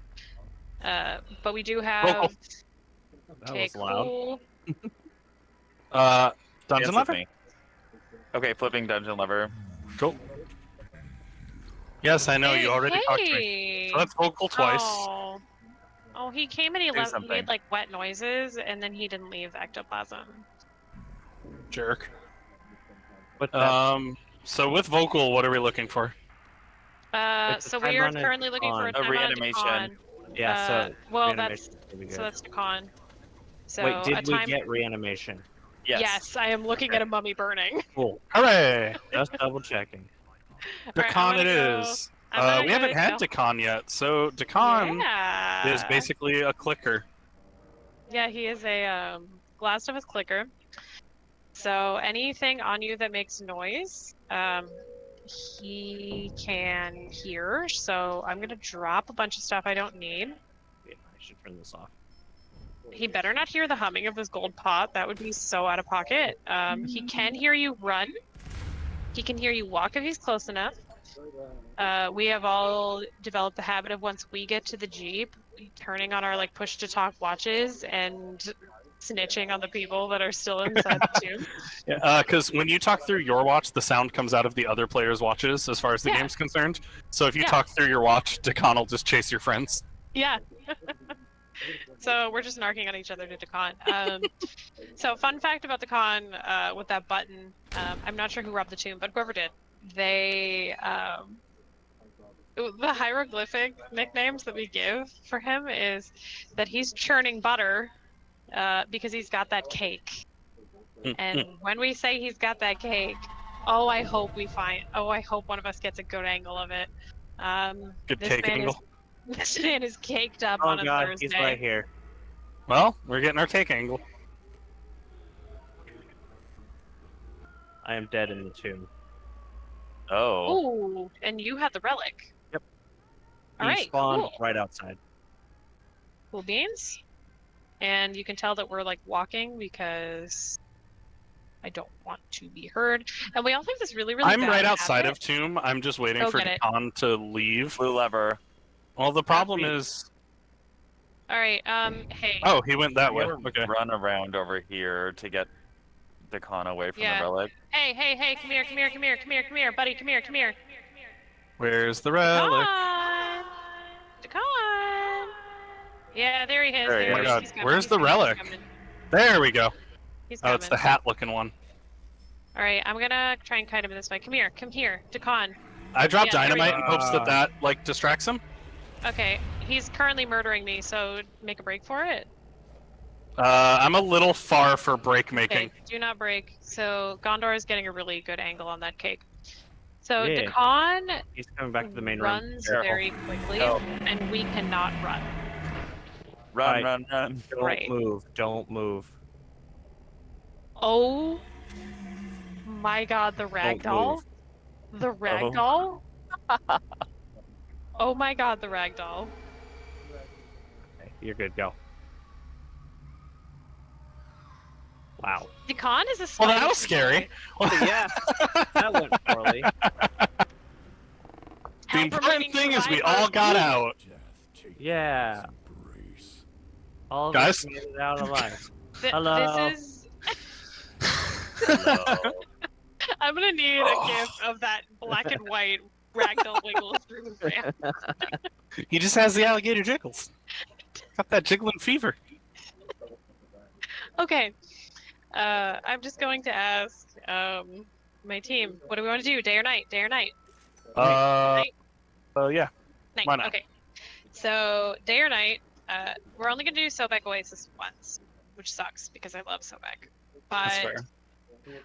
but we do have. That Okay, was loud. cool. Dungeon Yes, lever. it's me. Okay, flipping dungeon lever. Cool. Yes, I know you already talked to me. Hey. So that's vocal twice. Oh, he came and he Do left. He something. made like wet noises, and then he didn't leave ectoplasm. Jerk. But that, So with vocal, what are we looking for? It's a So time we are run and currently looking for a con. time reanimation. on yeah, so well, reanimation that's would be so good. that's the con. So Wait, a did we time... get reanimation? Yes. I am looking at a mummy burning. Cool. Hooray! Just double checking. Decon it go. is. I'm gonna We go haven't to had go. Decon yet, so Decon Yeah. is basically a clicker. Yeah, he is a Last of Us clicker. So anything on you that makes noise, he can hear. So I'm gonna drop a bunch of stuff I don't need. Yeah, I should turn this off. He better not hear the humming of this gold pot. That would be so out of pocket. He can hear you run. He can hear you walk if he's close enough. We have all developed the habit of once we get to the Jeep, turning on our like push to talk watches and snitching on the people that are still inside the tube. Yeah, because when you talk through your watch, the sound comes out of the other player's watches as far as the Yeah. game's concerned. So if you Yeah. talk through your watch, Decon will just chase your friends. Yeah. So we're just narking on each other to Decon. So fun fact about Decon with that button, I'm not sure who robbed the tomb, but whoever did, they the hieroglyphic nicknames that we give for him is that he's churning butter because he's got that cake. And when we say he's got that cake, I hope one of us gets a good angle of it. Good This cake man angle. This man is caked up Oh on a god, Thursday. he's right here. Well, we're getting our cake angle. I am dead in the tomb. Oh. Ooh, and you have the relic. Yep. All He right, spawned cool. right outside. Cool beans. And you can tell that we're like walking because I don't want to be heard. And we all have this really, really I'm bad right outside habit. of Tomb. I'm just waiting Go for get it. Decon to leave. Blue lever. Well, the problem me. is... All right, hey. Oh, he went that I'm way. gonna Okay. run around over here to get Decon away from Yeah. the relic. Hey, come here, buddy, come here. Where's the relic? Decon! Yeah, there he is. There he Oh my is. god, He's coming, where's he's the coming, he's relic? coming. There we go. He's Oh, it's coming. the hat-looking one. All right, I'm gonna try and kite him this way. Come here, Decon. I dropped Yeah, there we dynamite go. in hopes that like distracts him. Okay, he's currently murdering me, so make a break for it. I'm a little far for break making. Okay, do not break. So Gondor is getting a really good angle on that cake. So Yeah. Decon He's coming back to the main room. runs very quickly, Go. and we cannot run. Run, Right. run, run. Don't Right. move. Don't move. Oh my god, the ragdoll. The ragdoll. Oh my god, the ragdoll. Okay, you're good. Go. Wow. Decon is a Well, that sluggish was scary. Yeah, that went poorly. The Help important remaining thing is we survivors. all got out. Yeah. All of Guys? us made it out alive. Hello. This is. I'm gonna need a gif of that black and white ragdoll wiggles through the ramp. He just has the alligator jiggles. Got that jiggling fever. Okay. I'm just going to ask my team, what do we want to do? Day or night? Day or night? Yeah. Night. Why not? Okay. So day or night, we're only gonna do Sobek Oasis once, which sucks because I love Sobek. That's But fair.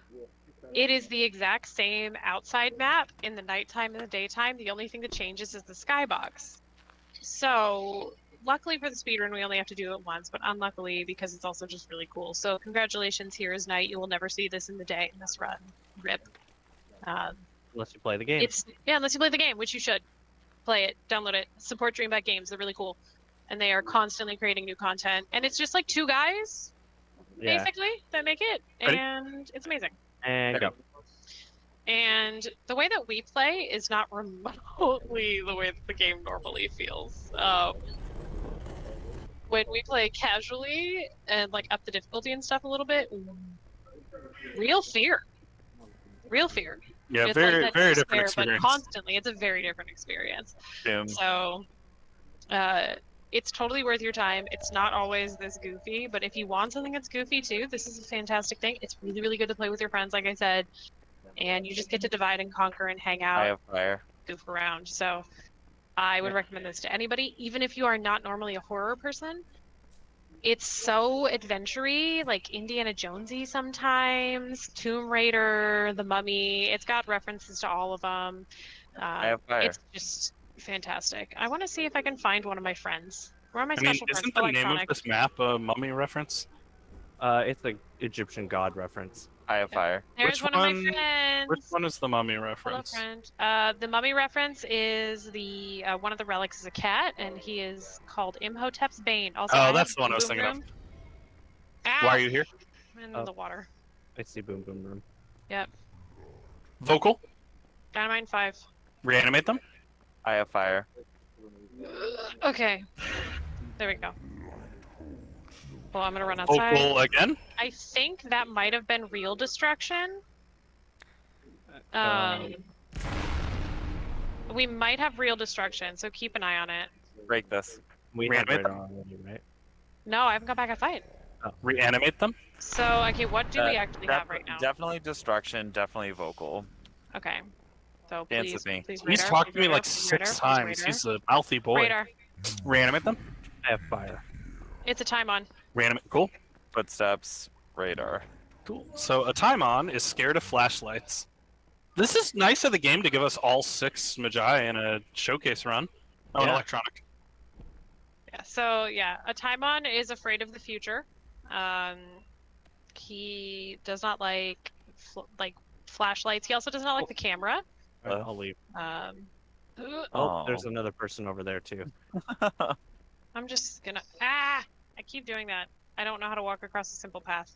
it is the exact same outside map in the nighttime and the daytime. The only thing that changes is the skybox. So luckily for the speedrun, we only have to do it once, but unluckily because it's also just really cool. So congratulations, here is night. You will never see this in the day in this run. RIP. Unless you play the game. Unless you play the game, which you should. Play it, download it, support Jayyypeg games. They're really cool. And they are constantly creating new content. And it's just like two guys, Yeah. basically, that make it. Ready? And it's amazing. And go. And the way that we play is not remotely the way that the game normally feels. When we play casually and like up the difficulty and stuff a little bit, real fear. Real fear. Yeah, It's very, like that very despair, different experience. But constantly, it's a very different experience. Doom. So, it's totally worth your time. It's not always this goofy, but if you want something that's goofy too, this is a fantastic thing. It's really, really good to play with your friends, like I said, and you just get to divide and conquer and hang I out, have fire. goof around. So, I would recommend this to anybody, even if you are not normally a horror person. It's so adventure-y, like Indiana Jonesy sometimes, Tomb Raider, The Mummy. It's got references to all of them. I have fire. It's just fantastic. I want to see if I can find one of my friends. Where are my I mean, special friends? isn't the name of Electronic. this map a mummy reference? It's an Egyptian god reference. I have fire. There's Which one of my one- friends. Which one is the mummy Hello, reference? friend. The Mummy reference is the one of the relics is a cat, and he is called Imhotep's Bane. Also, Oh, I that's have the one I was Boom thinking of. Room. Ah, Why are you here? I'm in Oh. the water. It's the boom boom room. Yep. Vocal? Dynamite 5. Reanimate them? I have fire. Okay. There we go. Well, I'm gonna run outside. Vocal again? I think that might have been real destruction. We might have real destruction, so keep an eye on it. Break this. We had Reanimate radar them? already, right? No, I haven't got back outside. Reanimate them? So, okay, what do we actually have right now? Definitely destruction, definitely vocal. Okay. So Dance please, with me. please He's radar, talked please to me radar, like please 6 radar, please times. radar. He's a mouthy boy. Radar. Reanimate them? I have fire. It's a time on. Reanimate. Cool. Footsteps, radar. Cool. So a time on is scared of flashlights. This is nice of the game to give us all 6 Magi in a showcase run. Oh, an Yeah. electronic. Yeah. So yeah, a time on is afraid of the future. He does not like flashlights. He also does not like the camera. Alright, I'll leave. Oh. There's another person over there too. I'm just gonna. I keep doing that. I don't know how to walk across a simple path.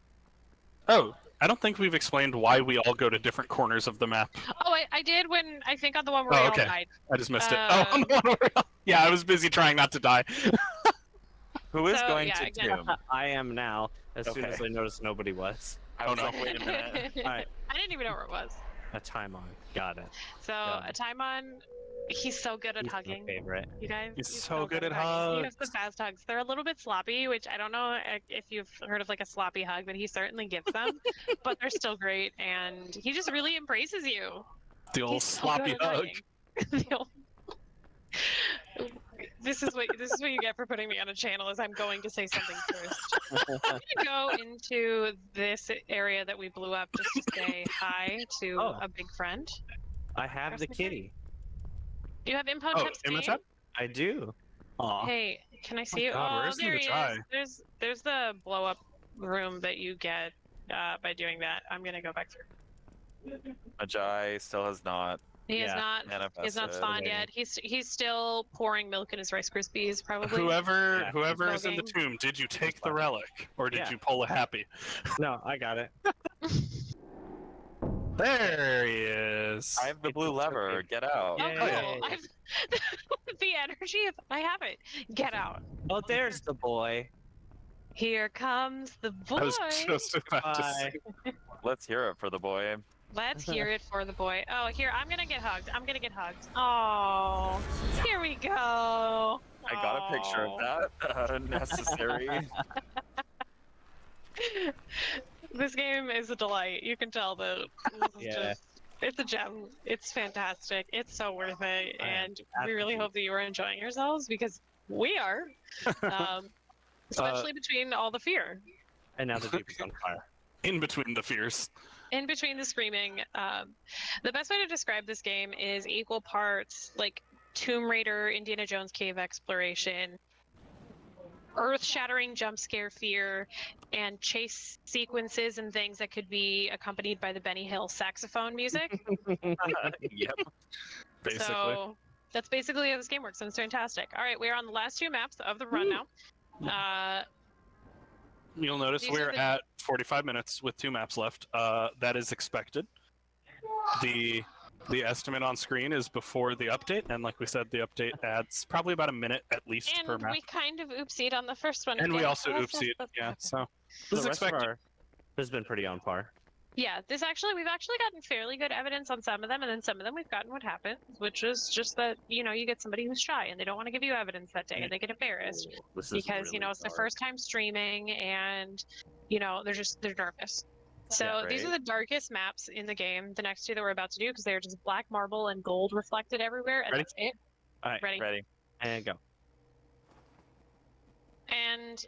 Oh, I don't think we've explained why we all go to different corners of the map. Oh, I did when I think on the one where Oh, we okay. all died. I just missed it. Oh, on the one where... Yeah, I was busy trying not to die. Who is So, going yeah, to again- Tomb? I am now. As soon as Okay. I noticed nobody was. I was like, wait a minute. Alright, I didn't even know where it was. a time on. Got it. So Yeah. a time on. He's so good at He's my hugging. favorite. You guys. He's so good at He hugs. has the fast hugs. They're a little bit sloppy, which I don't know if you've heard of like a sloppy hug, but he certainly gives them. But they're still great, and he just really embraces you. The old He's so sloppy good at hug. hugging. The old- This is what you get for putting me on a channel. Is I'm going to say something first. I'm gonna go into this area that we blew up just to say hi to Oh. a big friend. I have Press the the kitty. Do you have info Oh, tips? Imhotep? I do. Aw. Hey, can I see you? God, Oh, where's there he Imhotep? is. There's the blow up room that you get by doing that. I'm gonna go back through. Magi still has not He is Yeah, not. He's not manifested. spawned yet. He's still pouring milk in his Rice Krispies, probably. Whoever Yeah. is in the tomb, did you take the relic or did Yeah. you pull a happy? No, I got it. There he is. I have the blue lever. Get out. Oh, Yay. cool. The energy of I have it. Get out. Oh, there's the boy. Here comes the boy. I was just about to Bye. say. Let's hear it for the boy. Let's hear it for the boy. Oh, here, I'm gonna get hugged. I'm gonna get hugged. Oh, here we go. I got a picture of that. Necessary. This game is a delight. You can tell that this is Yeah. just, it's a gem. It's fantastic. It's so worth it. I am And we really absolutely- hope that you are enjoying yourselves because we are. Especially between all the fear. And now the Jeep is on fire. In between the fears. In between the screaming. The best way to describe this game is equal parts like Tomb Raider, Indiana Jones cave exploration, earth-shattering jump scare fear, and chase sequences and things that could be accompanied by the Benny Hill saxophone music. Yep. Basically. So that's basically how this game works, and it's fantastic. All right, we're on the last two maps of the run now. You'll notice These we're are the- at 45 minutes with 2 maps left. That is expected. The estimate on screen is before the update, and like we said, the update adds probably about a minute at least per And map. we kind of oopsied on the first one. And we again. also That's- oopsied, that's yeah. okay. So The this is rest of expected. our has been pretty on par. Yeah, we've actually gotten fairly good evidence on some of them, and then some of them we've gotten what happened, which is just that, you get somebody who's shy and they don't want to give you evidence that day and they get embarrassed This is because, really it's their dark. first time streaming and, they're nervous. So Yeah, these are right. the darkest maps in the game, the next two that we're about to do, because they're just black marble and gold reflected everywhere, and Ready? that's it. All right, Ready? Ready. and go. And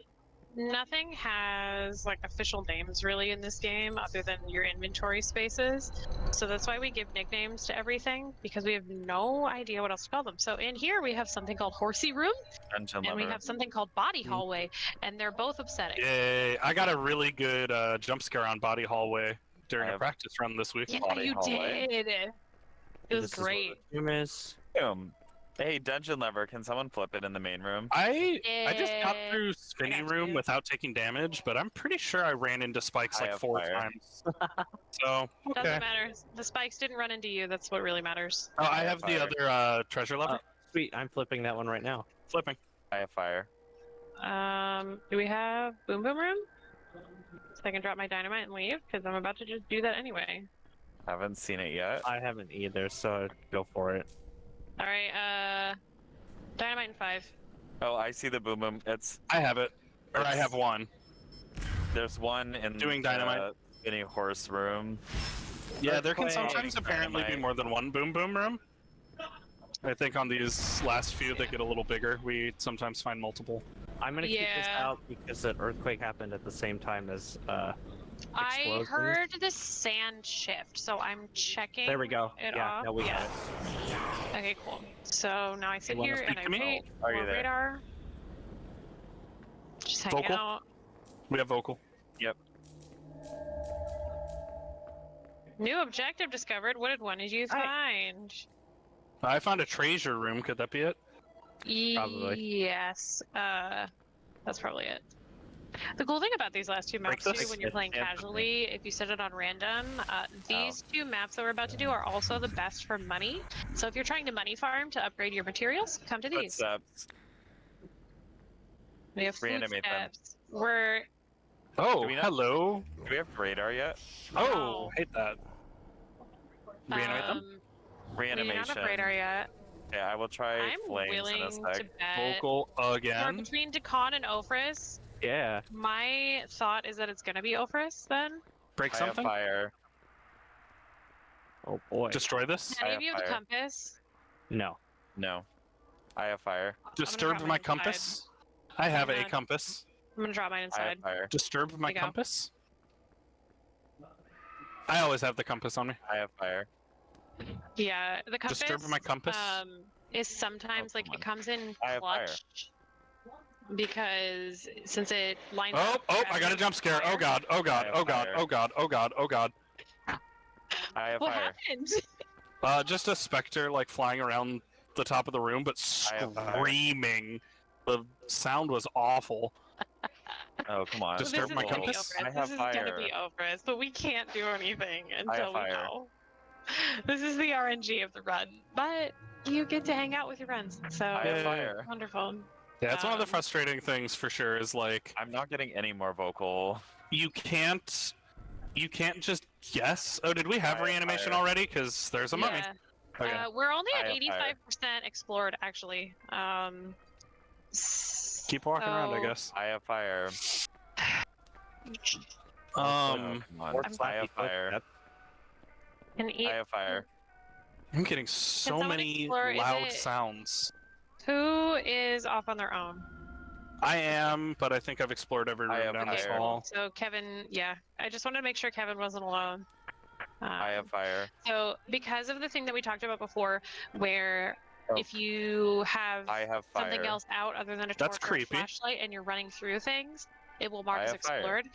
nothing has like official names really in this game other than your inventory spaces. So that's why we give nicknames to everything because we have no idea what else to call them. So in here we have something called Horsey Room Dungeon and we lever. have something called Body Hallway, and they're both upsetting. Yay! I got a really good jump scare on Body Hallway during I a have- practice run this week. Yeah, Body you Hallway. did. It was This is where great. the tomb is. Boom. Hey, dungeon lever. Can someone flip it in the main room? I just got Yeah, through spinning got room you. without taking damage, but I'm pretty sure I ran into spikes I like have 4 fire. times. So okay. Doesn't matter. The spikes didn't run into you. That's what really matters. Oh, I have the Fire. other treasure lever. Sweet, I'm flipping that one right now. Flipping. I have fire. Do we have Boom Boom Room? So I can drop my dynamite and leave because I'm about to just do that anyway. Haven't seen it yet. I haven't either, so go for it. All right. Dynamite in 5. Oh, I see the boom boom. I have it, or I It's- have one. There's one in Doing dynamite. the spinning horse room. Yeah, there can Earthquake. sometimes apparently be Dynamite. more than one boom boom room. I think on these last few that get a little bigger, we sometimes find multiple. I'm gonna keep this Yeah. out because an earthquake happened at the same time as I Explosions? heard the sand shift, so I'm checking. There we go. It Yeah, off. now we got Yeah. it. Okay, cool. So now I sit You wanna here and speak I to me? wait Are you for there? radar. Just hang Vocal? out. We have vocal. New objective discovered. What did you find? I found a treasure room. Could that be it? Probably. Yes. That's probably it. The cool thing about these last two maps too, this? when you're playing casually, if you set it on random, these two maps that we're about to do are also the best for money. So if you're trying to money farm to upgrade your materials, come to these. Footsteps. We have Reanimate them. footsteps. We're Oh, Do we not- hello. Do we have radar yet? Oh, No. hate that. Reanimate them? we do not Reanimation. have radar yet. Yeah, I will try I'm flames willing in a to sec. bet Vocal we're again. between Decon and Ofris. Yeah. My thought is that it's gonna be Ofris then. Break I have something? fire. Oh boy. Destroy this? Any I of you have have the fire. compass? No. No. I have fire. Disturb drop my mine inside. compass? I have a gonna- compass. I'm gonna drop mine I inside. have fire. Disturb my There you go. compass? I always have the compass on me. I have fire. Yeah, the compass. Disturb my compass? Is sometimes Oh, like come it comes in I have fire. clutch because since it lines Oh, up. oh, for I got a every jump scare. Oh fire- god, oh god, I have oh god, fire. oh god, oh god, oh god. I have What fire. happened? Just a specter like flying around the top of the room, but I have fire. screaming. The sound was awful. Oh, come on. Disturb This is my gonna be compass? Ofris. I have This is gonna fire. be Ofris, but we can't do anything have until we fire. know. This is the RNG of the run, but you get to hang out with your friends, so I have Yeah. fire. wonderful. Yeah, it's one of the Um, frustrating things for sure. Is like I'm not getting any more vocal. you can't just guess. Oh, did we have I have reanimation fire. already? Because there's a mummy. Yeah. Okay. We're only I at have fire. 85% explored, actually. Keep walking around, I so- guess. I have fire. Um, Oh, come on. Or I slappy have fire. footstep. And I have fire. I'm getting so someone many explore- is loud it- sounds. who is off on their own? I am, but I think I've explored every I room have down this fire. hall. So Kevin, yeah, I just wanted to make sure Kevin wasn't alone. I have fire. So because of the thing that we talked about before, where Oh. if you have I have fire. something else out other than a That's torch or a creepy. flashlight and you're running through things, it will mark I as have fire. explored.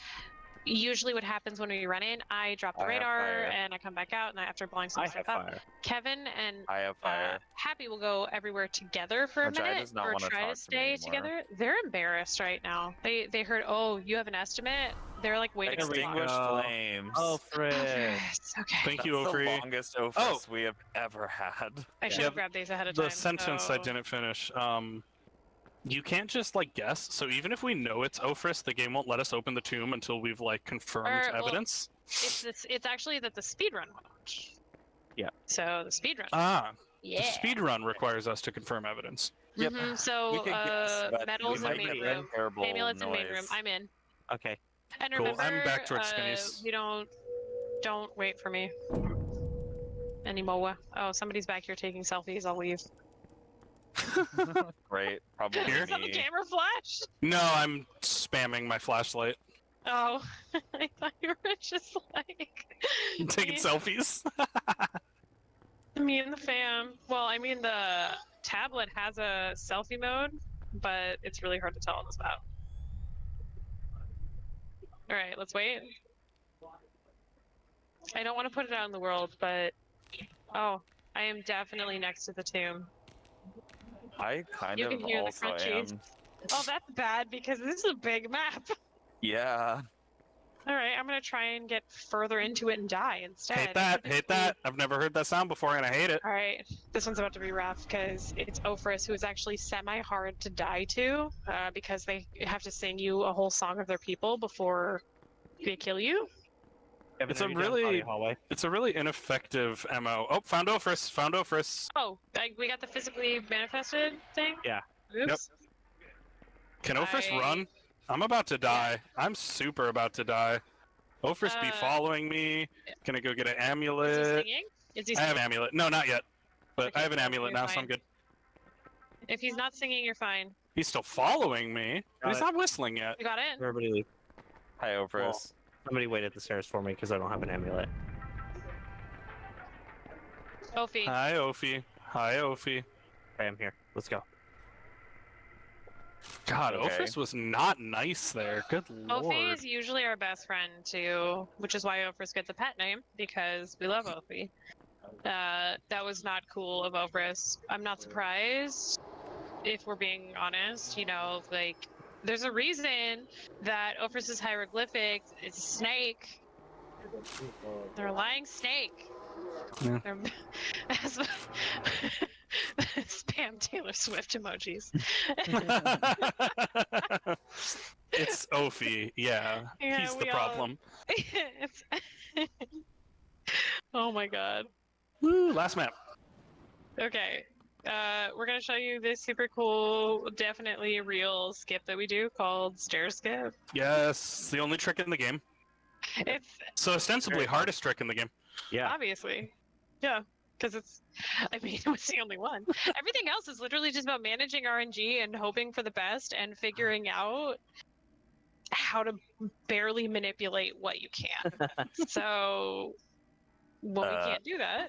Usually what happens when we run in, I drop the I have radar fire. and I come back out and after blowing some I stuff have up. fire. Kevin and I have fire. Happy will go everywhere together for a Which I minute does not or wanna try talk to to stay me anymore. together. They're embarrassed right now. They heard, oh, you have an estimate. They're like waiting to Extinguish go. flames. Oh, frick. Yes, okay. Thank you, That's the Ofri. longest Ofris we have ever had. I should Yeah, have grabbed these ahead of The time. sentence I so- didn't finish. You can't just like guess. So even if we know it's Ofris, the game won't let us open the tomb until we've like confirmed Well, evidence. It's actually that the speedrun won't. Yeah. So the speedrun. Ah, yeah. the speedrun requires us to confirm evidence. Yep. Mhm, We So could guess, but metals we in might main get room. terrible Amulets in main room. noise. I'm in. Okay. And Cool, remember, I'm back towards Spinnies. you don't wait for me anymore. Oh, somebody's back here taking selfies. I'll leave. Great. Probably Here? Is that the me. camera flash? No, I'm spamming my flashlight. Oh, I thought you were just like Taking selfies. me and the fam. Well, I mean the tablet has a selfie mode, but it's really hard to tell on this map. All right, let's wait. I don't want to put it out in the world, but oh, I am definitely next to the tomb. I kind You of can hear the also crunchies. am. Oh, that's bad because this is a big map. Yeah. All right, I'm gonna try and get further into it and die instead. Hate that, hate that. I've never heard that sound before and I hate it. All right, this one's about to be rough because it's Ofris, who is actually semi-hard to die to, because they have to sing you a whole song of their people before they kill you. Kevin, It's a are you down really- body hallway. It's a really ineffective MO. Oh, found Ofris, found Ofris. Oh, we got the physically manifested thing? Yeah. Oops. Can Ofris I- run? I'm about to die. I'm super about to die. Ofris be Uh, following me. Can I go get an Is he amulet? singing? Is he I have singing? an amulet. No, not yet. But Okay, I have an cool, amulet you're now, so I'm fine. good. If he's not singing, you're fine. He's still following me, but he's Got not whistling yet. You got it? Everybody leave. Hi, Ofris. Somebody wait at the stairs for me because I don't have an amulet. Ophi. Hi, Ophi. Hi, Ophi. Okay, I'm here. Let's go. God, Okay. Ophis was not nice there. Good lord. Ophi is usually our best friend too, which is why Ophis gets a pet name, because we love Ophi. That was not cool of Ophis. I'm not surprised, if we're being honest. You know, like, there's a reason that Ophis's hieroglyphic is a snake. They're a lying snake. Yeah. They're spam Taylor Swift emojis. It's Ophi, yeah. Yeah, He's the we all- problem. It's... Oh my god. Woo, last map. Okay. We're gonna show you this super cool, definitely real skip that we do called stair skip. Yes, the only trick in the game. It's So ostensibly hardest trick in the game. Yeah. obviously, yeah, because I mean, it was the only one. Everything else is literally just about managing RNG and hoping for the best and figuring out how to barely manipulate what you can. So when we can't do that.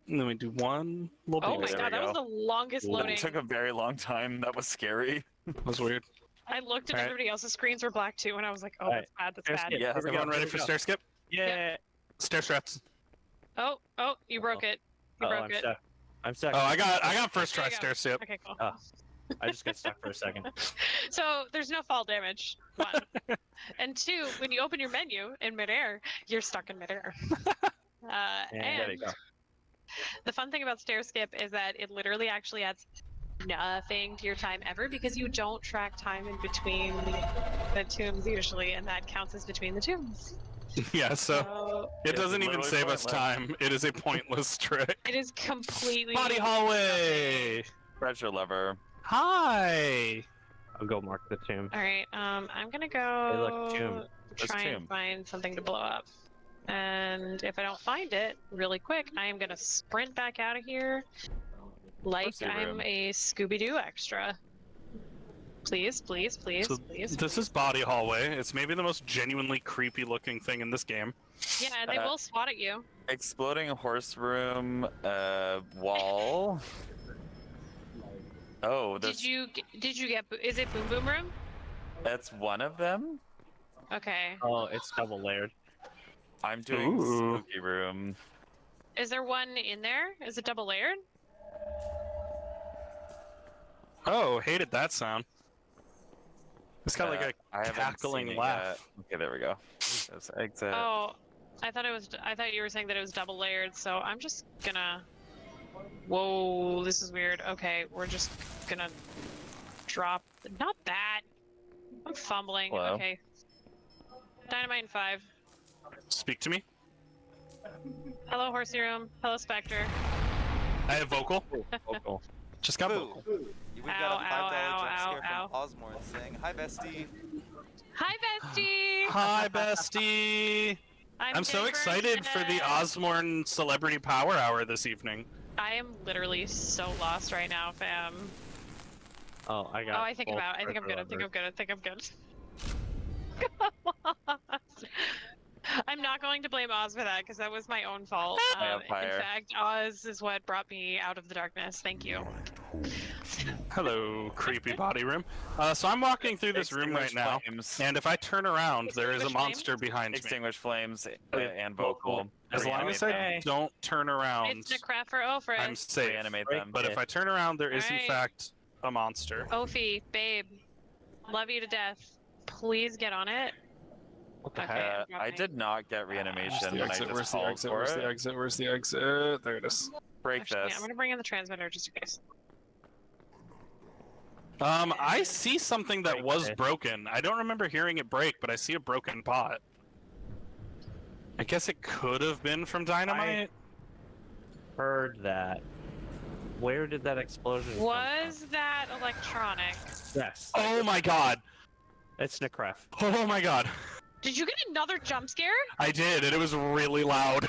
And then we do one little Oh baby my step. god, that was the longest loading. It took a very long time. That was scary. That was weird. I looked at Alright. everybody else's screens were black too, and I was like, oh, Alright. that's bad, that's Stair bad. skip. Yeah. Here we go, Everyone ready here for we go. stair skip? Yeah. Stair straps. Oh, you broke it. You Oh, broke I'm it. stuck. I'm stuck. Oh, I got first There try you go. stair skip. Okay, cool. Oh. I just got stuck for a second. So there's no fall damage. One. And two, when you open your menu in midair, you're stuck in midair. And there you go. The fun thing about stair skip is that it literally actually adds nothing to your time ever, because you don't track time in between the tombs usually, and that counts as between the tombs. Yeah, so So it doesn't even literally save us pointless. time. It is a pointless trick. it is completely Body hallway. Treasure lever. Hi. I'll go mark the tomb. All right, I'm gonna Hey, look, go tomb. There's try and tomb. find something to blow up. And if I don't find it really quick, I am gonna sprint back out of here like Mercy I'm room. a Scooby-Doo extra. Please, please, please, So please. This is body hallway. It's maybe the most genuinely creepy looking thing in this game. Yeah, and they will swat at you. Exploding horse room. Wall. Oh, there's. Did you get? Is it Boom Boom Room? That's one of them. Okay. Oh, it's double layered. I'm doing Ooh. spooky room. Is there one in there? Is it double layered? Oh, hated that sound. It's got like I a haven't cackling seen it laugh. yet. Okay, there we go. There's exit. Oh, I thought you were saying that it was double layered. So I'm just gonna. Whoa, this is weird. Okay, we're just gonna drop. Not that. I'm fumbling. Hello? Okay. Dynamite in 5. Speak to me. Hello, Horsey Room. Hello, Spectre. I have vocal. Vocal. Just got Boo. vocal. We've Ow, got a $5 ow, jump ow, scare ow. from Osborne saying, "Hi, bestie." Hi, bestie. Hi, bestie. I'm so Jennifer excited for the Smith. Osborne Celebrity Power Hour this evening. I am literally so lost right now, fam. Oh, I got. Oh, I think I'm both out. I think I'm treasure good. I think levers. I'm good. I think I'm good. Come on. I'm not going to blame Oz for that, because that was my own fault. I have In fire. fact, Oz is what brought me out of the darkness. Thank you. Hello, creepy body room. So I'm walking through this room right Extinguish now, flames. and if I turn around, there is a Extinguish monster behind me. Extinguish flames Wait, and vocal. As long as I Reanimate don't turn around, It's Necra for Ophrys. I'm safe. Reanimate Right. them. But if I turn around, there is in Alright. fact a monster. Ophi, babe. Love you to death. Please get on it. What the Okay. heck? I'm I dropping. did not get reanimation when I just Where's the called exit? for Where's it. the exit? Where's the exit? There it is. Break Actually, this. I'm gonna bring in the transmitter just in case. I see something that Break was it. broken. I don't remember hearing it break, but I see a broken pot. I guess it could have been from dynamite. Heard that. Where did that explosion come Was that electronic? from? Yes. Oh my god. It's Necref. Oh my god. Did you get another jump scare? I did, and it was really loud.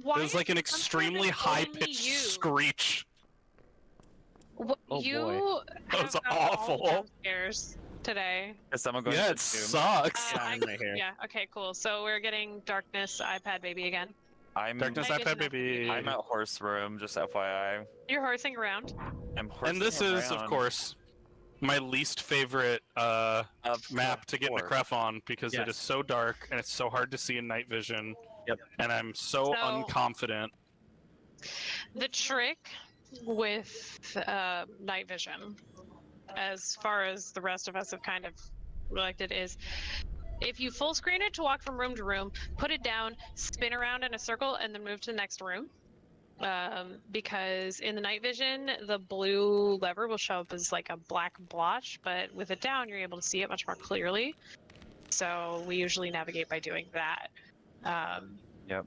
Why It was like an is jump scare extremely just high only pitched you? screech. Oh, You boy. That have was gotten all the awful. jump scares today. Is someone going Yeah, to it the tomb? sucks. Yeah, I'm right here. Yeah, okay, cool. So we're getting Darkness iPad Baby again. Darkness I guess iPad enough. baby. I'm at horse room, just FYI. You're horsing around. I'm horsing And this is, of around. course, my least favorite map to get Four. Necref on because it Yes. is so dark and it's so hard to see in night vision. Yep. And I'm so So- unconfident. The trick with night vision, as far as the rest of us have kind of elected, is if you full screen it to walk from room to room, put it down, spin around in a circle, and then move to the next room. Because in the night vision, the blue lever will show up as like a black blotch, but with it down, you're able to see it much more clearly. So we usually navigate by doing that. Yep.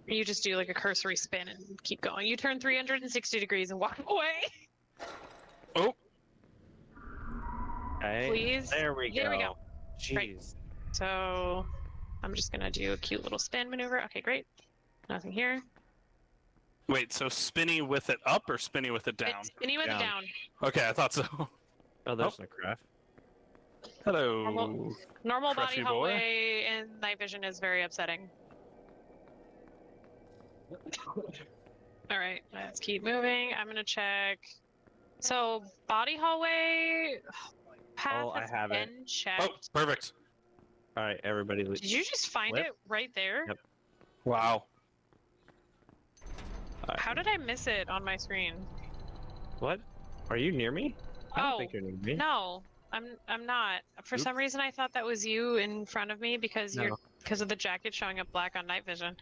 You just do like a cursory spin and keep going. You turn 360 degrees and walk away. Oh, Okay. Please. There we go. There we go. Jeez. Right. So I'm just gonna do a cute little spin maneuver. Okay, great. Nothing here. wait, so spinny with it up or spinny with it down? It's spinning with it Down. down. Okay, I thought so. Oh, there's Necref. Hello. Normal body Crushy boy. hallway in night vision is very upsetting. All right, let's keep moving. I'm gonna check. So body hallway path Oh, I has have it. been checked. Oh, perfect. All right, everybody. Did you just find Flip. it right there? Yep. Wow. How did I miss it on my screen? What? Are you near me? I don't Oh, think you're near me. No, I'm not. For some Oops. reason, I thought that was you in front of me because No. you're because of the jacket showing up black on night vision.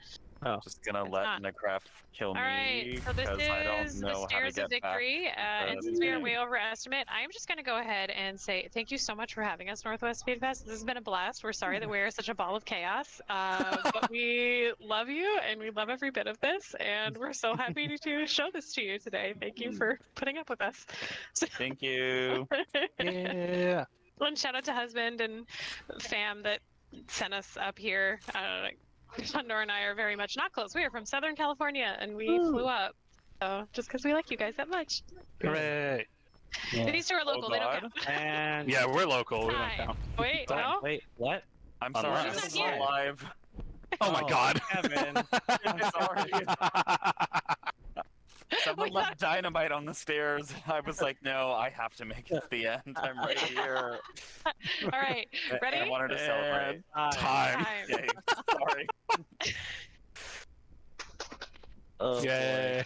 Oh. Just gonna It's let not. Necref kill All me right, so this because I don't is know the how to stairs get of victory, back. and since we are way overestimate, I am just going to go ahead and say thank you so much for having us, NorthWest SpeedFest. This has been a blast. We're sorry that we are such a ball of chaos, but we love you and we love every bit of this, and we're so happy to show this to you today. Thank you for putting up with us. Thank you. Yeah. And shout out to husband and fam that sent us up here. Condor and I are very much not close. We are from Southern California, and we flew up. So just because we like you guys that much. Hooray. These two are local. They don't God. count. And Yeah, we're local. We don't Hi. count. Wait, But- no. Wait, what? I'm Unless- sorry, He's this not is here. not live. Oh my god. Kevin. I'm sorry. Someone We left dynamite on the stairs. I was like, no, I have to make it to the end. I'm right here. All right, I ready? wanted to celebrate. Time. Time. Yay. Sorry. Oh, boy. Yay.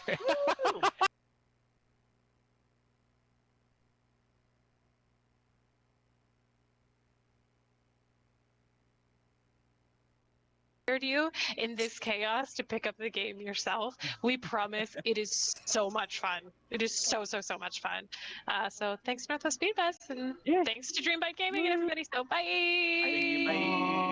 You in this chaos to pick up the game yourself. We promise it is so much fun. It is so much fun. So thanks Northwest SpeedFest and Yeah. thanks to Dreambite Gaming and everybody. So bye. Bye.